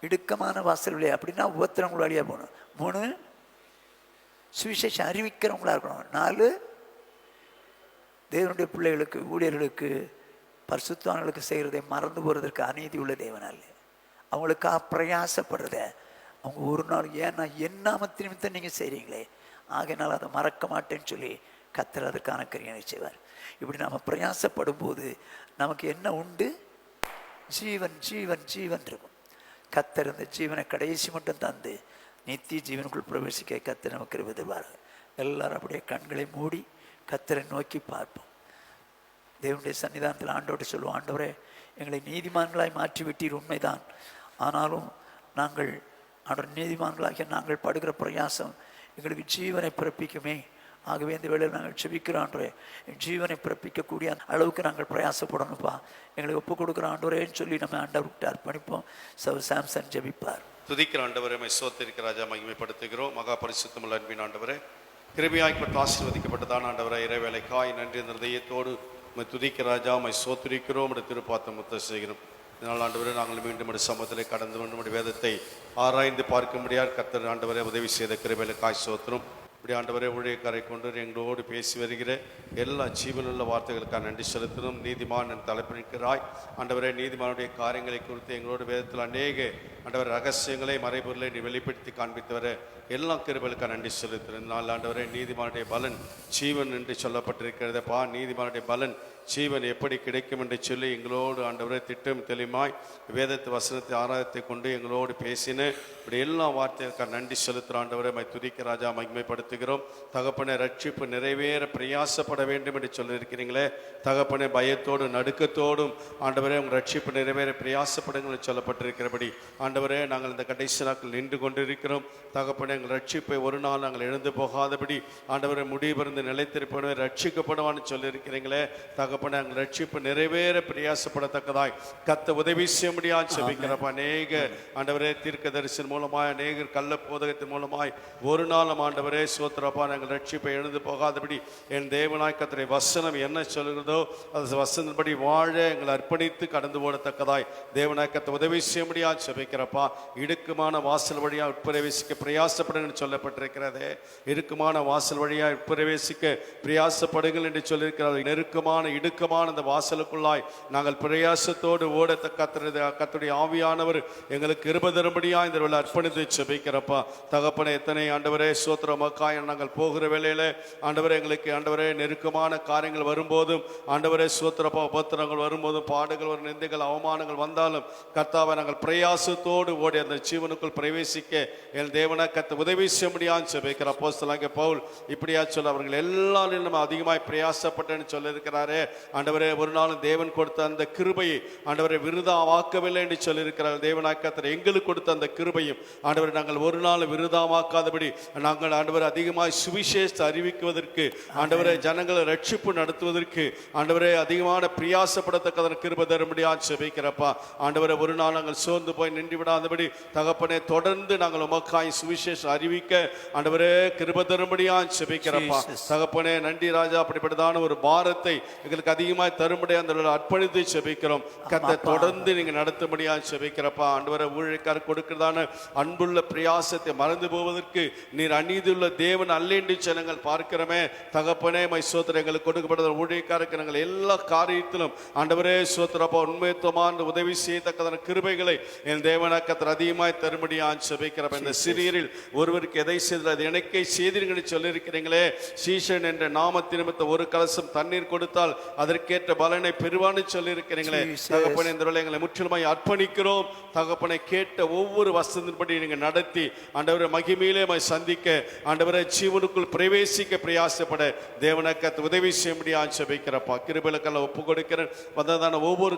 இடுக்கமான வாசல் வழியா, அப்படின்னா உபத்திரங்கள் வழியாக போகணும். 3, சுவிசேஷம் அறிவிக்கிறவங்களா இருக்கணும். 4, தேவனுடைய பிள்ளைகளுக்கு ஊழியர்களுக்கு பரிசுத்தவான்களுக்கு செய்கிறதை மறந்து போகிறதற்கு அநீதி உள்ள தேவனால அவங்களுக்காக பிரயாசப்படுறத அவங்க ஒரு நாள், ஏன்னா என் நாமத்து நிமித்தம் நீங்கள் செய்கிறீங்களே, ஆகையினால் அதை மறக்க மாட்டேன்னு சொல்லி கர்த்தர் அதற்கான கிரியை செய்வார். இப்படி நாம் பிரயாசப்படும் போது நமக்கு என்ன உண்டு? ஜீவன் ஜீவன் ஜீவன் இருக்கும். கர்த்தர் இந்த ஜீவனை கடைசி மட்டும் தந்து நித்திய ஜீவனுக்குள் பிரவேசிக்க கர்த்தர் நமக்கு எதிர்பார்ப்பார். எல்லாரும் அப்படியே கண்களை மூடி கர்த்தரை நோக்கி பார்ப்போம். தேவனுடைய சன்னிதானத்தில் ஆண்டவரை சொல்லுவோம், ஆண்டவரே எங்களை நீதிமான்களாய் மாற்றி விட்டீர், உண்மைதான். ஆனாலும் நாங்கள் ஆண்டவர் நீதிமான்களாகிய நாங்கள் படுகிற பிரயாசம் எங்களுக்கு ஜீவனை பிறப்பிக்குமே. ஆகவே இந்த வேளையில் நாங்கள் செபிக்கிறோம் ஆண்டவரே, ஜீவனை பிறப்பிக்கக்கூடிய அளவுக்கு நாங்கள் பிரயாசப்படணும்ப்பா, எங்களை ஒப்புக் கொடுக்குற ஆண்டவரேன்னு சொல்லி நம்ம ஆண்டவர்கிட்ட அர்ப்பணிப்போம். சாம்சன் ஜெபிப்பார். துதிக்கிற ஆண்டவரே, சோத்திரிக்கிற ராஜா மகிமைப்படுத்துகிறோம். மகா பரிசுத்தமுள்ள அன்பின் ஆண்டவரே, கிருபையாய்ப்பட்டு ஆசீர்வதிக்கப்பட்டதான ஆண்டவரே, இறைவேளைக்காய் நன்றி இருதயத்தோடு துதிக்கிற ராஜா சோத்திரிக்கிறோம். திருப்பாத்த முத்த செய்கிறோம். இதனால் ஆண்டவரே, நாங்கள் மீண்டும் சமூகத்திலே கடந்து நம்முடைய வேதத்தை ஆராய்ந்து பார்க்க முடியாது. கர்த்தர் ஆண்டவரே உதவி செய்த கிருபையாய் சோத்திரம். இப்படி ஆண்டவரே ஊழியக்காரை கொண்டு எங்களோடு பேசி வருகிற எல்லா ஜீவனுள்ள வார்த்தைகளுக்காக நன்றி செலுத்தணும். நீதிமான் என் தலைப்பிருக்கிறாய் ஆண்டவரே, நீதிமானுடைய காரியங்களை குறித்து எங்களோட வேதத்தில் அநேக ஆண்டவர் ரகசியங்களை மறைபொருளை நீ வெளிப்படுத்தி காண்பித்து வர எல்லா கிருபைகளுக்காக நன்றி செலுத்துகிறேன். நாள் ஆண்டவரே, நீதிமானுடைய பலன் ஜீவன் என்று சொல்லப்பட்டிருக்கிறதப்பா. நீதிமானுடைய பலன் ஜீவன் எப்படி கிடைக்கும் என்று சொல்லி எங்களோடு ஆண்டவரே திட்டம் தெளிவாய் வேதத்து வசனத்தை ஆராயத்தை கொண்டு எங்களோடு பேசின இப்படி எல்லா வார்த்தைகளுக்காக நன்றி செலுத்துகிற ஆண்டவரை துதிக்க ராஜா மகிமைப்படுத்துகிறோம். தகப்பனை ரட்சிப்பு நிறைவேற பிரயாசப்பட வேண்டும் என்று சொல்லியிருக்கிறீங்களே, தகப்பனை பயத்தோடு நடுக்கத்தோடும் ஆண்டவரே உங்கள் ரட்சிப்பு நிறைவேற பிரயாசப்படுங்கள் சொல்லப்பட்டிருக்கிறபடி ஆண்டவரே, நாங்கள் இந்த கடைசி நாட்கள் நின்று கொண்டிருக்கிறோம். தகப்பனை எங்கள் ரட்சிப்பை ஒரு நாள் நாங்கள் எழுந்து போகாதபடி ஆண்டவரை முடிவிருந்து நிலைத்திருப்பவனை ரட்சிக்கப்படுவான்னு சொல்லியிருக்கிறீங்களே, தகப்பனை எங்கள் ரட்சிப்பு நிறைவேற பிரயாசப்படத்தக்கதாய் கத்த உதவி செய்ய முடியாது செபிக்கிறப்ப. அநேக ஆண்டவரே தீர்க்க தரிசனம் மூலமாய் அநேகர் கள்ள போதகத்தின் மூலமாய் ஒரு நாளும் ஆண்டவரே சோத்திரப்பா நாங்கள் ரட்சிப்பை எழுந்து போகாதபடி என் தேவனாய் கர்த்தரை வசனம் என்ன சொல்கிறதோ அது வசனப்படி வாழ எங்களை அர்ப்பணித்து கடந்து போடத்தக்கதாய் தேவனாய் கர்த்தர் உதவி செய்ய முடியாது செபிக்கிறப்பா. இடுக்குமான வாசல் வழியாக உட்பிரவேசிக்க பிரயாசப்படுங்கள் சொல்லப்பட்டிருக்கிறதே, இடுக்குமான வாசல் வழியாக உட்பிரவேசிக்க பிரயாசப்படுங்கள் என்று சொல்லியிருக்கிறார்கள். நெருக்கமான இடுக்கமான அந்த வாசலுக்குள்ளாய் நாங்கள் பிரயாசத்தோடு ஓடத்த கர்த்தருடைய ஆவியானவர் எங்களுக்கு கிருபை தரும்படியா இந்த வேளை அர்ப்பணித்து செபிக்கிறப்பா. தகப்பனே, எத்தனை ஆண்டவரே சோத்திரமக்காய் நாங்கள் போகிற வேளையில ஆண்டவரே எங்களுக்கு ஆண்டவரே நெருக்கமான காரியங்கள் வரும்போதும் ஆண்டவரே சோத்திரப்பா உபத்திரங்கள் வரும்போதும் பாடுகள் வரும் நிந்தைகள் அவமானங்கள் வந்தாலும் கர்த்தாவை நாங்கள் பிரயாசத்தோடு ஓடி அந்த ஜீவனுக்குள் பிரவேசிக்க என் தேவனா கர்த்தர் உதவி செய்ய முடியான்னு செபிக்கிற அப்போஸ்தலனாகிய பவுல் இப்படியா சொல்ல அவர்கள் எல்லாரும் அதிகமாய் பிரயாசப்பட்டேன்னு சொல்லியிருக்கிறாரே. ஆண்டவரே ஒரு நாளும் தேவன் கொடுத்த அந்த கிருபையை ஆண்டவரை விருதாவாக்கவில்லை என்று சொல்லியிருக்கிறார். தேவனாய் கர்த்தர் எங்களுக்கு கொடுத்த அந்த கிருபையும் ஆண்டவரை நாங்கள் ஒரு நாள் விருதாவாக்காதபடி நாங்கள் ஆண்டவரை அதிகமாக சுவிசேஷத்தை அறிவிக்குவதற்கு, ஆண்டவரை ஜனங்களை ரட்சிப்பு நடத்துவதற்கு ஆண்டவரை அதிகமான பிரியாசப்படத்தக்கதன் கிருபை தரும்படியா செபிக்கிறப்பா. ஆண்டவரை ஒரு நாள் நாங்கள் சோர்ந்து போய் நின்று விடாதபடி தகப்பனே தொடர்ந்து நாங்கள் உமக்காய் சுவிசேஷம் அறிவிக்க ஆண்டவரே கிருபை தரும்படியா செபிக்கிறப்பா. தகப்பனே நன்றி ராஜா. அப்படிப்பட்டதான ஒரு பாரத்தை எங்களுக்கு அதிகமாக தரும்படியா அந்த அர்ப்பணித்து செபிக்கிறோம். கர்த்தர் தொடர்ந்து நீங்க நடத்தும்படியா செபிக்கிறப்பா. ஆண்டவரை ஊழியக்காரர் கொடுக்கிறதான அன்புள்ள பிரயாசத்தை மறந்து போவதற்கு நீர் அநீதியுள்ள தேவன் அல்ல என்று ஜனங்கள் பார்க்கிறோமே. தகப்பனே மை சோத்திரம் எங்களுக்கு கொடுக்கப்பட்ட ஊழியக்காரருக்கு நாங்கள் எல்லா காரியத்திலும் ஆண்டவரே சோத்திரப்பா உண்மைத்துவமான உதவி செய்யத்தக்கதான கிருபைகளை என் தேவனாக்கத்தில் அதிகமாய் தரும்படியா செபிக்கிறப்ப. இந்த சிறியரில் ஒருவருக்கு எதை செய்தால் அது எனக்கே செய்தீர்கள் சொல்லியிருக்கிறீங்களே. சீஷன் என்ற நாமத்தின் நிமித்தம் ஒரு கலசம் தண்ணீர் கொடுத்தால் அதற்கேற்ற பலனை பெறுவான்னு சொல்லியிருக்கிறீங்களே. தகப்பனை இந்த எங்களை முற்றிலுமாய் அர்ப்பணிக்கிறோம். தகப்பனை கேட்ட ஒவ்வொரு வசனத்தின்படி நீங்க நடத்தி ஆண்டவரை மகிமையிலே சந்திக்க, ஆண்டவரை ஜீவனுக்குள் பிரவேசிக்க பிரயாசப்பட தேவனுக்கு உதவி செய்ய முடியாது செபிக்கிறப்பா. கிருபைகளுக்கெல்லாம் ஒப்பு கொடுக்கிறேன். வந்ததான ஒவ்வொரு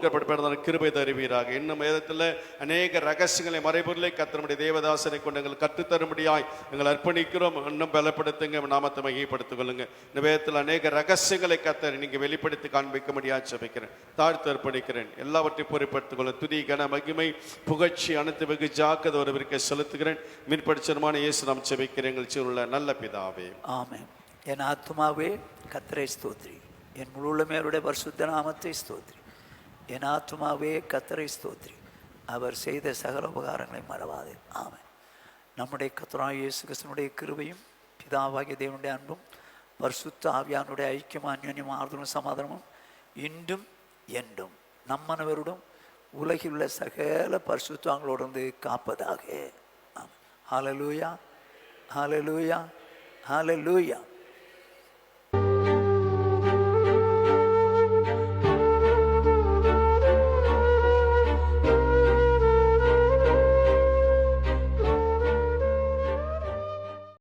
கிருபை தருவீராக. இன்னும் வேதத்தில் அநேக ரகசியங்களை மறைபொருளை கர்த்தருடைய தேவதாசனை கொண்டு எங்கள் கற்றுத்தரும்படியாய் எங்கள் அர்ப்பணிக்கிறோம். இன்னும் பலப்படுத்துங்க, நாமத்தை மகிமைப்படுத்திக் கொள்ளுங்க. இந்த வேதத்தில் அநேக ரகசியங்களை கர்த்தர் நீங்க வெளிப்படுத்தி காண்பிக்க முடியாது செபிக்கிறேன். தாழ்த்து அர்ப்பணிக்கிறேன். எல்லாவற்றையும் பொறுப்படுத்திக் கொள்ள துதி கன மகிமை புகழ்ச்சி அனைத்து வெகு ஜாக்கிரதை ஒருவருக்கு செலுத்துகிறேன். மீன்படிச்சமான இயேசு நாம் செபிக்கிறேன் எங்கள் சீருள்ள நல்ல பிதாவே, ஆமென். என் ஆத்துமாவே கர்த்தரை ஸ்தோத்திரி, என் முழுமையோருடைய பரிசுத்த நாமத்தை ஸ்தோத்திரி. என் ஆத்துமாவே கர்த்தரை ஸ்தோத்திரி, அவர் செய்த சகல உபகாரங்களை மறவாதே. ஆமென். நம்முடைய கர்த்தராகிய இயேசு கிறிஸ்துவினுடைய கிருபையும் பிதாவாகிய தேவனுடைய அன்பும் பரிசுத்த ஆவியானுடைய ஐக்கியமும் அன்யோன்யமும் ஆறுதலும் சமாதானமும் இன்றும் என்றும் நம்மனவருடன் உலகில் உள்ள சகல பரிசுத்தங்களோடு காப்பதாக. ஹல்லேலூயா, ஹல்லேலூயா, ஹல்லேலூயா.